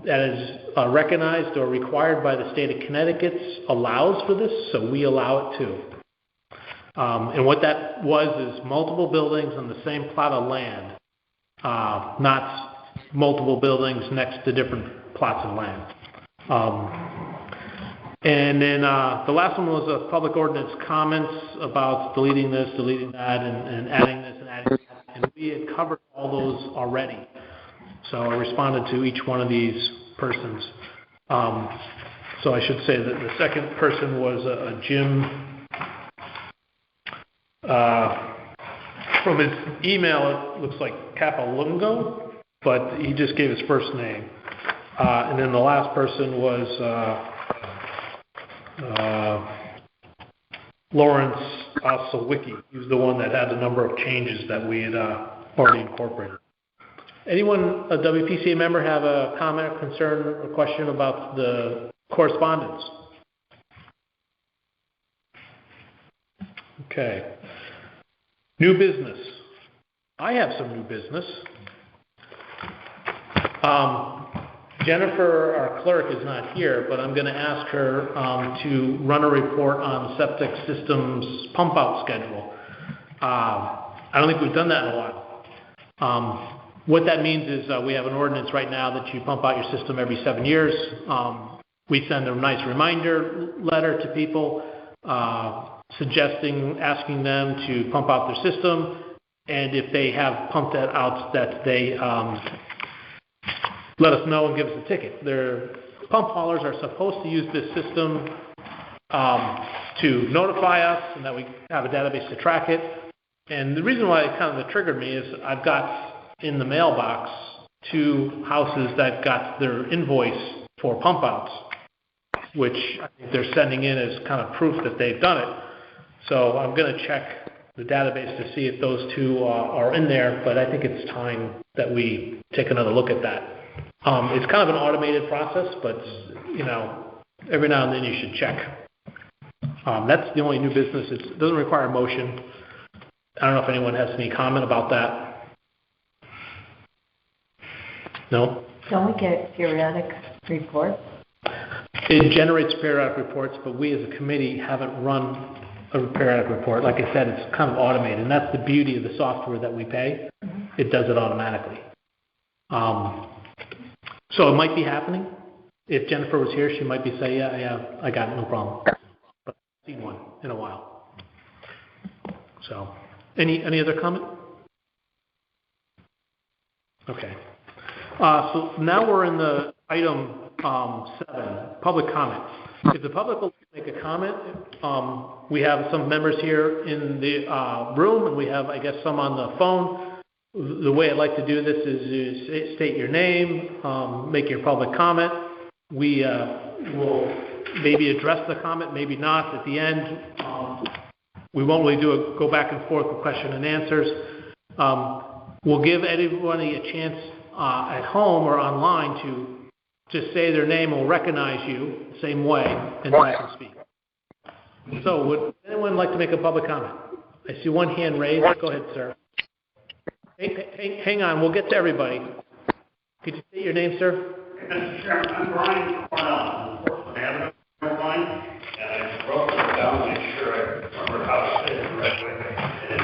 that is recognized or required by the state of Connecticut allows for this, so we allow it too. And what that was is multiple buildings on the same plot of land, not multiple buildings next to different plots of land. And then the last one was a public ordinance comments about deleting this, deleting that, and adding this and adding that. And we had covered all those already. So I responded to each one of these persons. So I should say that the second person was a Jim. From his email, it looks like Capalungo, but he just gave his first name. And then the last person was Lawrence Osowicki. He was the one that had a number of changes that we had already incorporated. Anyone, a WPCA member, have a comment, concern, or question about the correspondence? Okay. New business. I have some new business. Jennifer, our clerk, is not here, but I'm going to ask her to run a report on septic systems pump out schedule. I don't think we've done that in a while. What that means is we have an ordinance right now that you pump out your system every 7 years. We send a nice reminder letter to people asking them to pump out their system, and if they have pumped that out, that they let us know and give us a ticket. Their pump haulers are supposed to use this system to notify us, and that we have a database to track it. And the reason why it kind of triggered me is I've got in the mailbox 2 houses that got their invoice for pump outs, which I think they're sending in as kind of proof that they've done it. So I'm going to check the database to see if those 2 are in there, but I think it's time that we take another look at that. It's kind of an automated process, but, every now and then you should check. That's the only new business. It doesn't require a motion. I don't know if anyone has any comment about that. No? Don't we get periodic reports? It generates periodic reports, but we as a committee haven't run a periodic report. Like I said, it's kind of automated, and that's the beauty of the software that we pay. Mm-hmm. It does it automatically. So it might be happening. If Jennifer was here, she might be saying, yeah, I got it, no problem. But I haven't seen one in a while. So, any other comment? Okay. So now we're in the item 7, public comment. If the public will make a comment, we have some members here in the room, and we have, I guess, some on the phone. The way I'd like to do this is you state your name, make your public comment. We will maybe address the comment, maybe not at the end. We won't really go back and forth with question and answers. We'll give anybody a chance at home or online to just say their name. We'll recognize you the same way, and then I can speak. So would anyone like to make a public comment? I see one hand raised. Go ahead, sir. Hang on. We'll get to everybody. Could you state your name, sir? Mr. Chairman, I'm Brian Cornell. Unfortunately, I have no line, and I wrote it down to make sure I remember how to say it the right way. And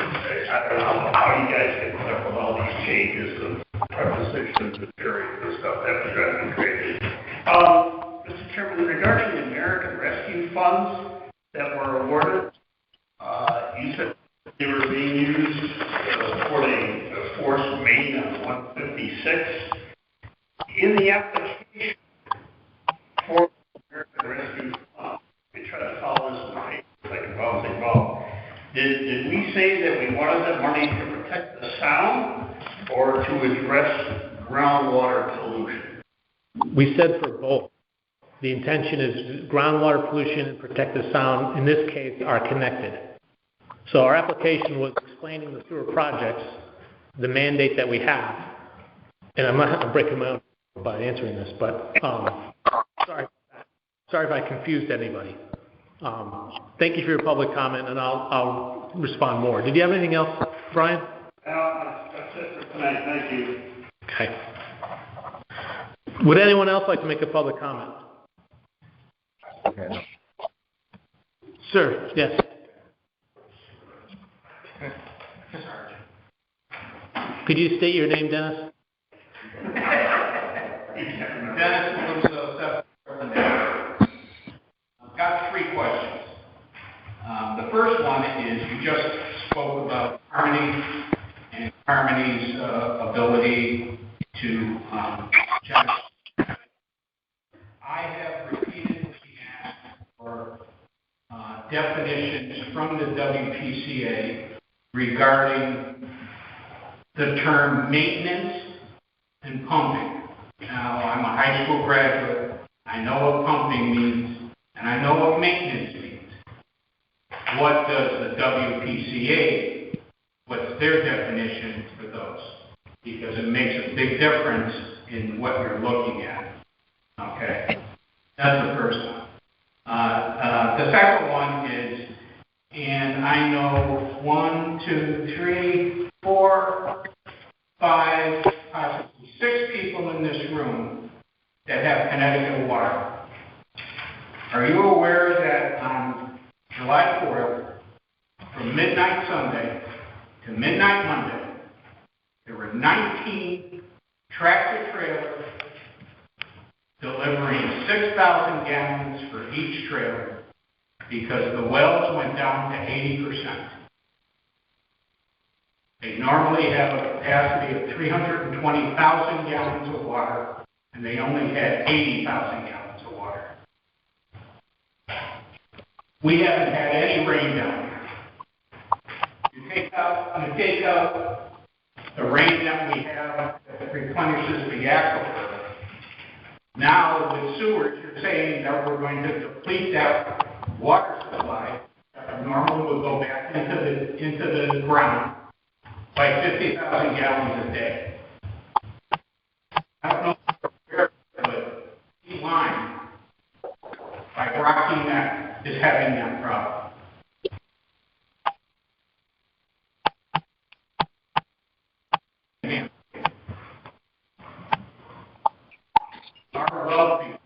I don't know how you guys get stuck with all these changes of prepositions and periods and stuff. That's driving me crazy. Mr. Chairman, regarding the American Rescue Funds that were awarded, you said they were being used for the force main on 156. In the application for American Rescue Fund, we try to follow this like involved. Did we say that we wanted that money to protect the sound or to address groundwater pollution? We said for both. The intention is groundwater pollution and protect the sound, in this case, are connected. So our application was explaining the sewer projects, the mandate that we have, and I'm breaking my own by answering this, but sorry if I confused anybody. Thank you for your public comment, and I'll respond more. Did you have anything else, Brian? That's it for tonight. Thank you. Okay. Would anyone else like to make a public comment? Okay. Sir, yes. Could you state your name, Dennis? Dennis was I've got 3 questions. The first one is you just spoke about Harmony and Harmony's ability to generate. I have repeatedly asked for definitions from the WPCA regarding the term maintenance and pumping. Now, I'm a high school graduate. I know what pumping means, and I know what maintenance means. What does the WPCA, what's their definition for those? Because it makes a big difference in what you're looking at. Okay, that's the first one. The second one is, and I know 1, 2, 3, 4, 5, possibly 6 people in this room that have Connecticut water. Are you aware that on July 4th, from midnight Sunday to midnight Monday, there were 19 tractor-trailers delivering 6,000 gallons for each trailer because the wells went down to 80%. They normally have a capacity of 320,000 gallons of water, and they only had 80,000 gallons of water. We haven't had any rain down here. You take out the rain that we have that replenishes the aquifer. Now with sewers, you're saying that we're going to deplete that water supply that normally would go back into the ground by 50,000 gallons a day. I don't know if you're aware, but the line by Rocky Neck is having that problem. Our well field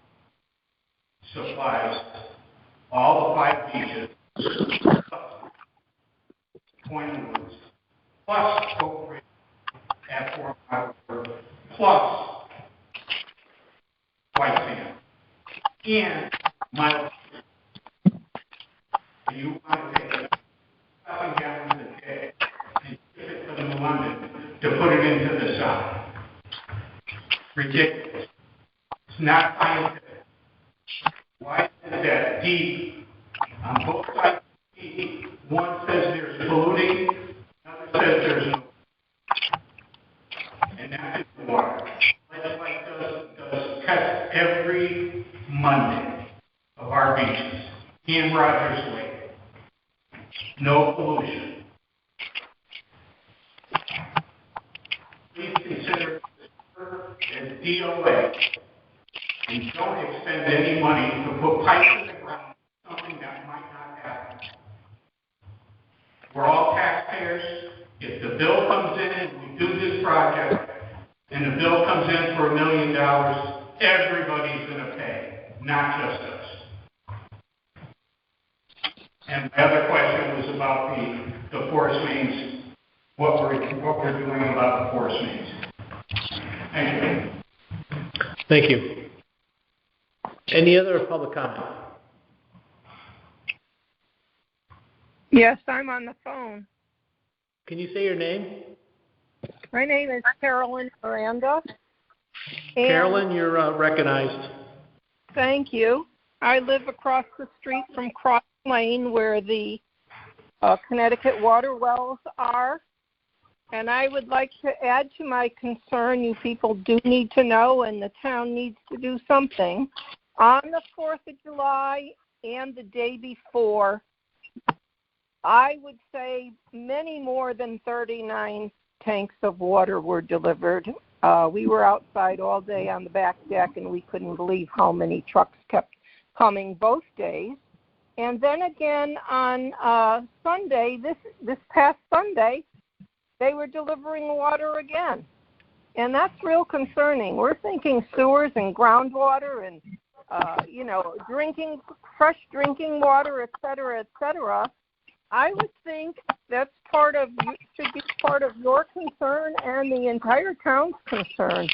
supplies all the 5 beaches, Point Woods, plus Oak Ridge at 4 Mile River, plus White Sand, and Mile. You want to take 1,000 gallons a day and ship it to London to put it into the South. Ridiculous. It's not scientific. Why is it that deep on both sides of the sea? One says there's polluting, another says there's no. And that's the water. Legislature does tests every Monday of our beaches in Rogers Lake. No pollution. Please consider this as DOA and don't expend any money to put pipes in the ground, something that might not happen. We're all taxpayers. If the bill comes in and we do this project and the bill comes in for $1 million, everybody's going to pay, not just us. And my other question was about the force mains, what we're doing about the force mains. Thank you. Thank you. Any other public comment? Yes, I'm on the phone. Can you say your name? My name is Carolyn Miranda. Carolyn, you're recognized. Thank you. I live across the street from Cross Lane where the Connecticut water wells are. And I would like to add to my concern, you people do need to know, and the town needs to do something. On the 4th of July and the day before, I would say many more than 39 tanks of water were delivered. We were outside all day on the back deck, and we couldn't believe how many trucks kept coming both days. And then again on Sunday, this past Sunday, they were delivering water again. And that's real concerning. We're thinking sewers and groundwater and, fresh drinking water, et cetera, et cetera. I would think that's should be part of your concern and the entire town's concern.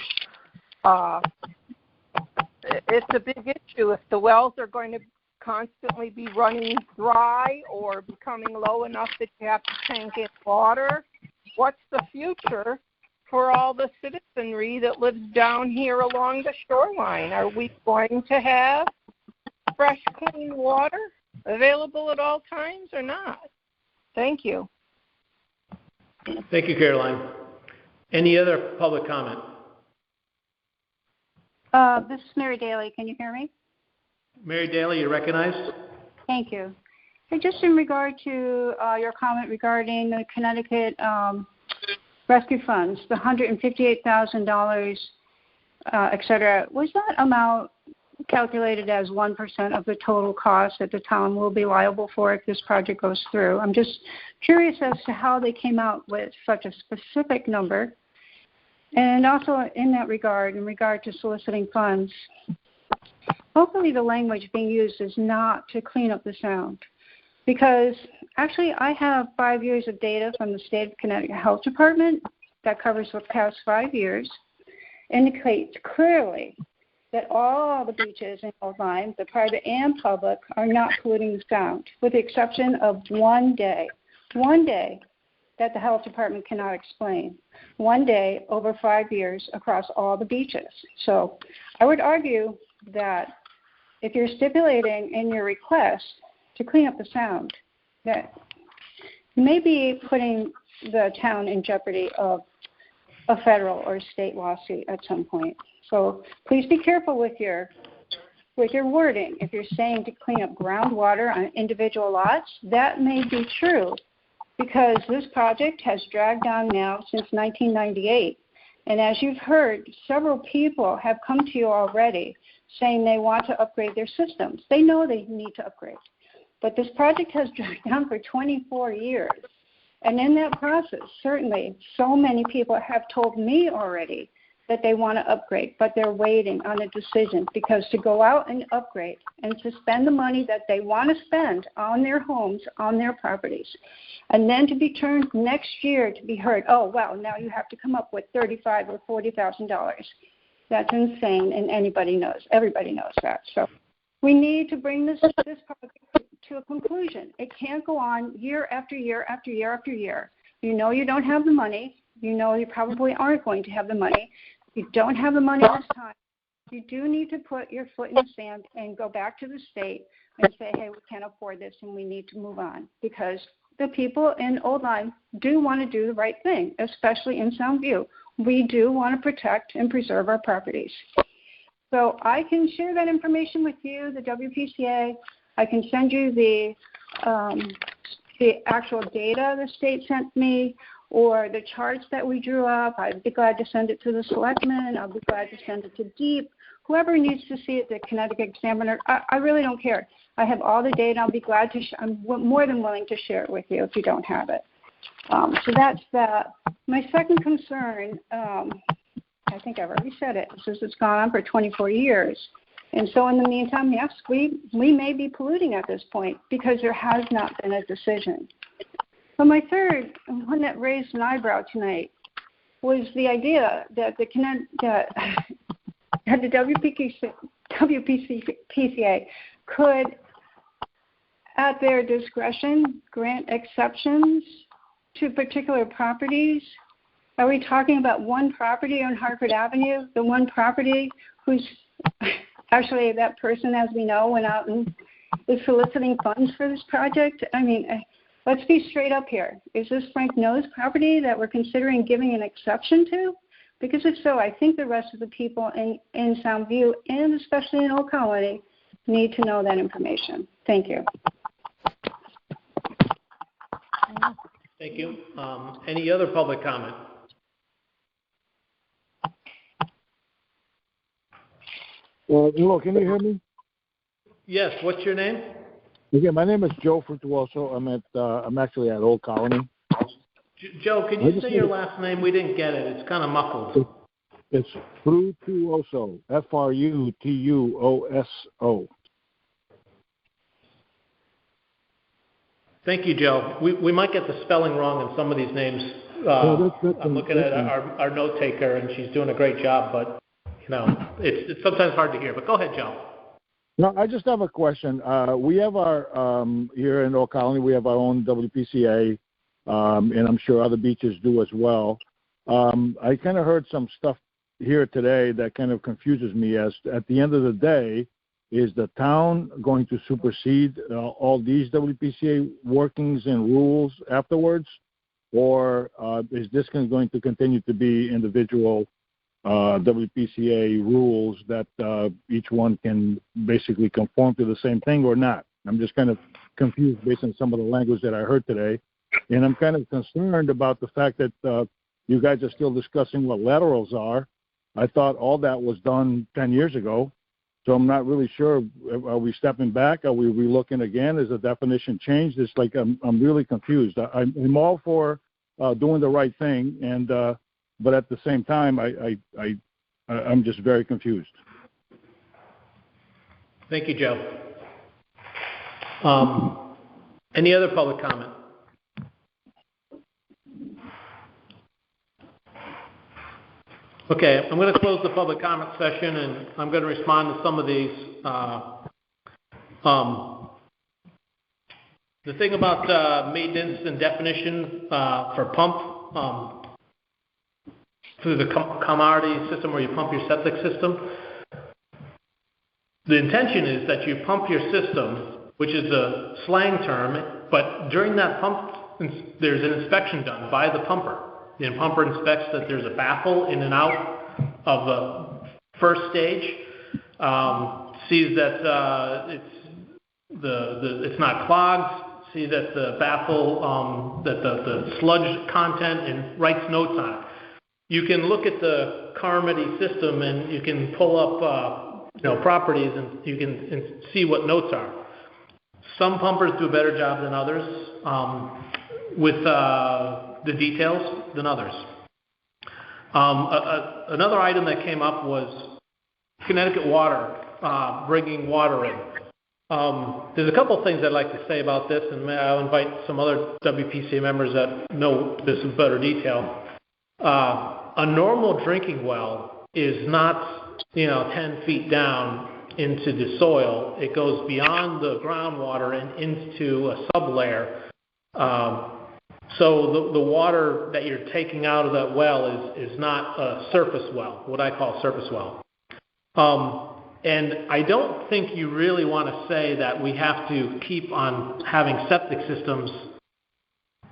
It's a big issue if the wells are going to constantly be running dry or becoming low enough that you have to tank in water. What's the future for all the citizenry that lives down here along the shoreline? Are we going to have fresh, clean water available at all times or not? Thank you. Thank you, Caroline. Any other public comment? This is Mary Daly. Can you hear me? Mary Daly, you're recognized. Thank you. Hey, just in regard to your comment regarding the Connecticut rescue funds, the $158,000, et cetera, was that amount calculated as 1% of the total cost that the town will be liable for if this project goes through? I'm just curious as to how they came out with such a specific number. And also in that regard, in regard to soliciting funds, hopefully the language being used is not to clean up the sound. Because actually I have 5 years of data from the State of Connecticut Health Department that covers the past 5 years, indicates clearly that all the beaches in Old Lyme, the private and public, are not polluting the sound, with the exception of one day that the health department cannot explain. One day over 5 years across all the beaches. So I would argue that if you're stipulating in your request to clean up the sound, that you may be putting the town in jeopardy of a federal or state lawsuit at some point. So please be careful with your wording. If you're saying to clean up groundwater on individual lots, that may be true because this project has dragged on now since 1998. And as you've heard, several people have come to you already saying they want to upgrade their systems. They know they need to upgrade. But this project has dragged on for 24 years. And in that process, certainly, so many people have told me already that they want to upgrade, but they're waiting on a decision because to go out and upgrade and to spend the money that they want to spend on their homes, on their properties, and then to be turned next year to be heard, oh, well, now you have to come up with $35,000 or $40,000. That's insane, and everybody knows that. So we need to bring this project to a conclusion. It can't go on year after year after year after year. You know you don't have the money. You know you probably aren't going to have the money. You don't have the money this time. You do need to put your foot in the sand and go back to the state and say, hey, we can't afford this and we need to move on because the people in Old Lyme do want to do the right thing, especially in Soundview. We do want to protect and preserve our properties. So I can share that information with you, the WPCA. I can send you the actual data the state sent me or the charts that we drew up. I'd be glad to send it to the selectmen. I'll be glad to send it to DEEP. Whoever needs to see it, the Connecticut Examiner, I really don't care. I have all the data. I'll be glad to I'm more than willing to share it with you if you don't have it. So that's that. My second concern, I think I've already said it, since it's gone on for 24 years. And so in the meantime, yes, we may be polluting at this point because there has not been a decision. So my third, one that raised an eyebrow tonight, was the idea that the WPCA could, at their discretion, grant exceptions to particular properties. Are we talking about one property on Hartford Avenue, the one property who's actually that person, as we know, went out and is soliciting funds for this project? I mean, let's be straight up here. Is this Frank No's property that we're considering giving an exception to? Because if so, I think the rest of the people in Soundview, and especially in Old Colony, need to know that information. Thank you. Thank you. Any other public comment? Hello, can you hear me? Yes. What's your name? Okay, my name is Joe Frutuoso. I'm actually at Old Colony. Joe, can you say your last name? We didn't get it. It's kind of muffled. It's Frutuoso. Frutuoso. Thank you, Joe. We might get the spelling wrong on some of these names. I'm looking at our note taker, and she's doing a great job, but it's sometimes hard to hear. But go ahead, Joe. No, I just have a question. We have our here in Old Colony, we have our own WPCA, and I'm sure other beaches do as well. I kind of heard some stuff here today that kind of confuses me. As at the end of the day, is the town going to supersede all these WPCA workings and rules afterwards, or is this going to continue to be individual WPCA rules that each one can basically conform to the same thing or not? I'm just kind of confused based on some of the language that I heard today, and I'm kind of concerned about the fact that you guys are still discussing what laterals are. I thought all that was done 10 years ago. So I'm not really sure. Are we stepping back? Are we relooking again? Is the definition changed? It's like I'm really confused. I'm all for doing the right thing, and but at the same time, I'm just very confused. Thank you, Joe. Any other public comment? Okay, I'm going to close the public comment session, and I'm going to respond to some of these. The thing about maintenance and definition for pump through the commodity system where you pump your septic system, the intention is that you pump your system, which is a slang term, but during that pump, there's an inspection done by the pumper. The pumper inspects that there's a baffle in and out of the first stage, sees that it's not clogged, see that the baffle, that the sludge content, and writes notes on it. You can look at the Carmody system and you can pull up properties and you can see what notes are. Some pumpers do a better job than others with the details than others. Another item that came up was Connecticut Water bringing water in. There's a couple things I'd like to say about this, and I'll invite some other WPCA members that know this in better detail. A normal drinking well is not 10 feet down into the soil. It goes beyond the groundwater and into a sublayer. So the water that you're taking out of that well is not a surface well, what I call surface well. And I don't think you really want to say that we have to keep on having septic systems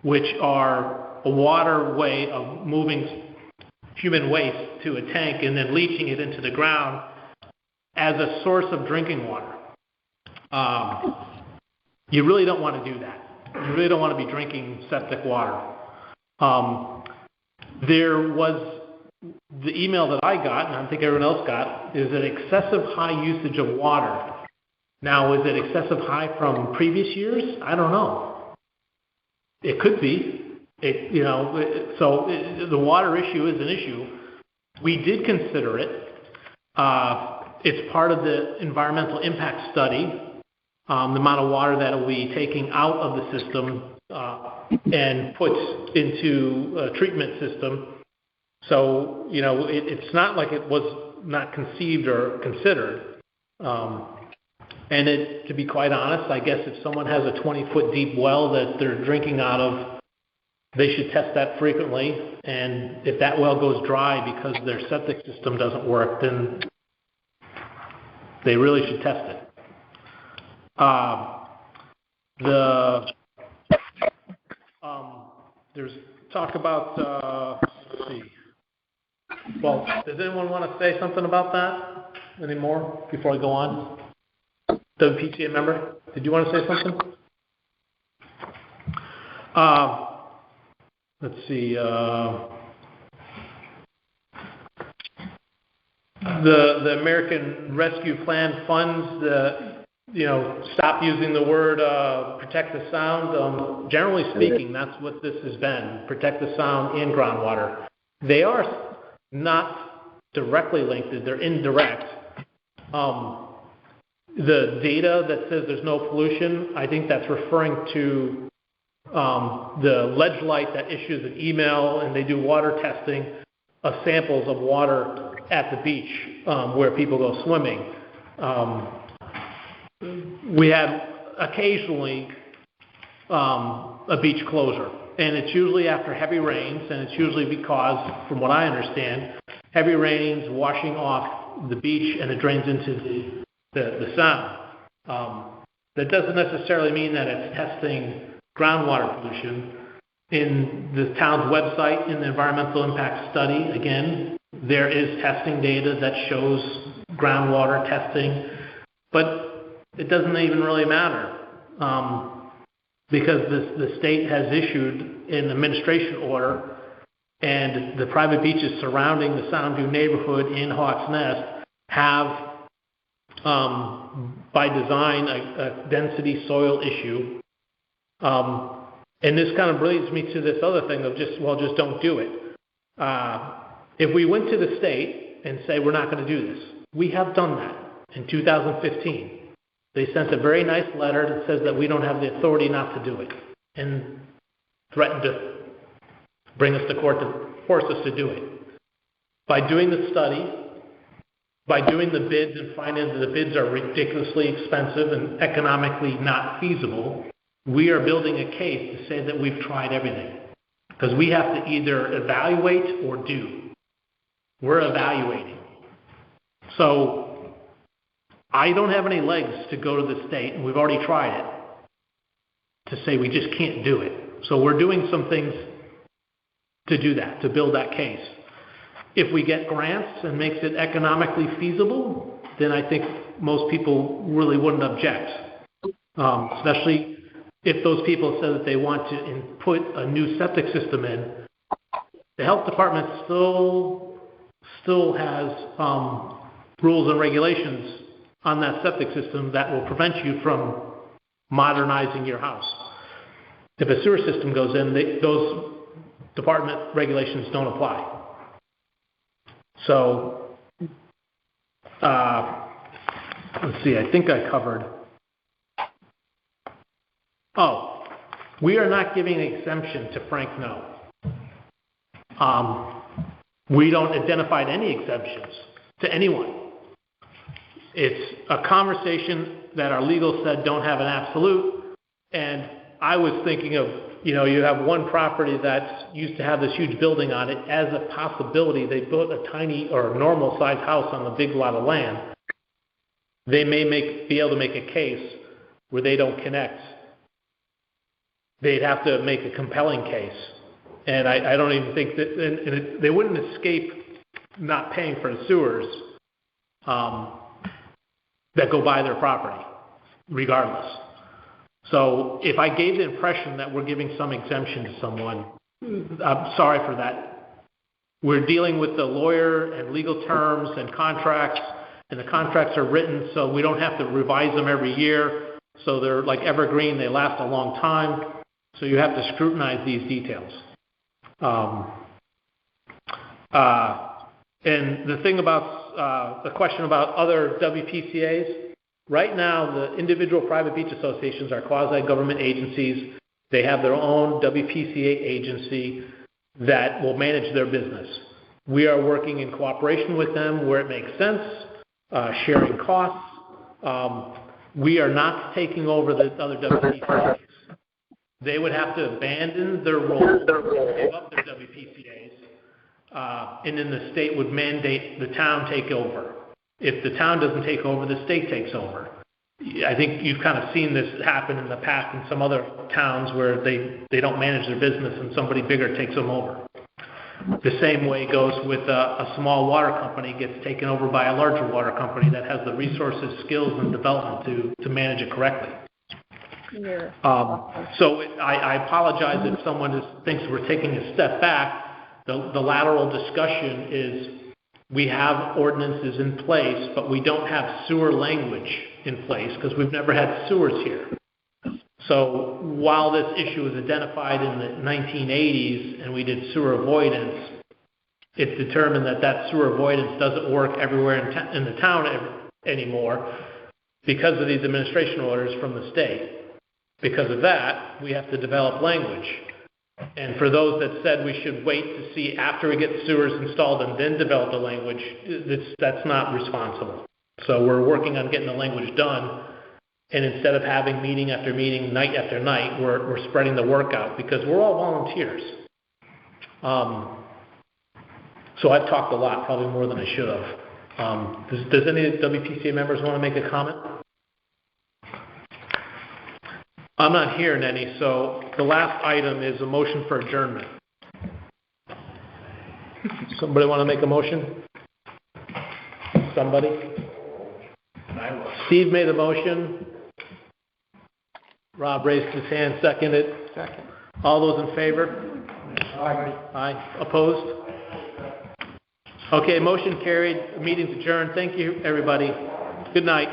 which are a water way of moving human waste to a tank and then leaching it into the ground as a source of drinking water. You really don't want to do that. You really don't want to be drinking septic water. There was the email that I got, and I think everyone else got, is an excessive high usage of water. Now, is it excessive high from previous years? I don't know. It could be. So the water issue is an issue. We did consider it. It's part of the environmental impact study. The amount of water that will be taking out of the system and put into a treatment system. So, it's not like it was not conceived or considered. And to be quite honest, I guess if someone has a 20-foot deep well that they're drinking out of, they should test that frequently. And if that well goes dry because their septic system doesn't work, then they really should test it. There's talk about, let's see. Well, does anyone want to say something about that anymore before I go on? WPCA member, did you want to say something? Let's see. The American Rescue Plan funds, stop using the word protect the sound. Generally speaking, that's what this has been, protect the sound in groundwater. They are not directly linked, they're indirect. The data that says there's no pollution, I think that's referring to the ledge light that issues an email, and they do water testing of samples of water at the beach where people go swimming. We have occasionally a beach closure, and it's usually after heavy rains, and it's usually because, from what I understand, heavy rains washing off the beach and it drains into the sound. That doesn't necessarily mean that it's testing groundwater pollution. In the town's website, in the environmental impact study, again, there is testing data that shows groundwater testing, but it doesn't even really matter because the state has issued an administration order, and the private beaches surrounding the Soundview neighborhood in Hawks Nest have, by design, a density soil issue. And this kind of brings me to this other thing of just don't do it. If we went to the state and say we're not going to do this, we have done that in 2015. They sent a very nice letter that says that we don't have the authority not to do it and threatened to bring us to court to force us to do it. By doing the study, by doing the bids and finding that the bids are ridiculously expensive and economically not feasible, we are building a case to say that we've tried everything. Because we have to either evaluate or do. We're evaluating. So I don't have any legs to go to the state, and we've already tried it, to say we just can't do it. So we're doing some things to do that, to build that case. If we get grants and makes it economically feasible, then I think most people really wouldn't object, especially if those people said that they want to put a new septic system in. The health department still has rules and regulations on that septic system that will prevent you from modernizing your house. If a sewer system goes in, those department regulations don't apply. So, let's see, I think I covered. Oh, we are not giving an exemption to Frank No. We don't identify any exemptions to anyone. It's a conversation that our legal said don't have an absolute, and I was thinking of, you have one property that used to have this huge building on it as a possibility. They built a tiny or normal sized house on a big lot of land. They may be able to make a case where they don't connect. They'd have to make a compelling case. And I don't even think that, and they wouldn't escape not paying for the sewers that go by their property, regardless. So if I gave the impression that we're giving some exemption to someone, I'm sorry for that. We're dealing with the lawyer and legal terms and contracts, and the contracts are written so we don't have to revise them every year. So they're like evergreen, they last a long time. So you have to scrutinize these details. And the thing about the question about other WPCAs, right now the individual private beach associations are quasi-government agencies. They have their own WPCA agency that will manage their business. We are working in cooperation with them where it makes sense, sharing costs. We are not taking over the other WPCAs. They would have to abandon their role, give up their WPCAs, and then the state would mandate the town take over. If the town doesn't take over, the state takes over. I think you've kind of seen this happen in the past in some other towns where they don't manage their business and somebody bigger takes them over. The same way goes with a small water company gets taken over by a larger water company that has the resources, skills, and development to manage it correctly. Yeah. So I apologize if someone thinks we're taking a step back. The lateral discussion is we have ordinances in place, but we don't have sewer language in place because we've never had sewers here. So while this issue was identified in the 1980s and we did sewer avoidance, it's determined that sewer avoidance doesn't work everywhere in the town anymore because of these administration orders from the state. Because of that, we have to develop language. And for those that said we should wait to see after we get sewers installed and then develop the language, that's not responsible. So we're working on getting the language done. And instead of having meeting after meeting, night after night, we're spreading the work out because we're all volunteers. So I've talked a lot, probably more than I should have. Does any WPCA members want to make a comment? I'm not hearing any, so the last item is a motion for adjournment. Somebody want to make a motion? Somebody? Steve made a motion. Rob raised his hand, seconded. Second. All those in favor? Aye. Aye. Opposed? Okay, motion carried. Meeting's adjourned. Thank you, everybody. Good night.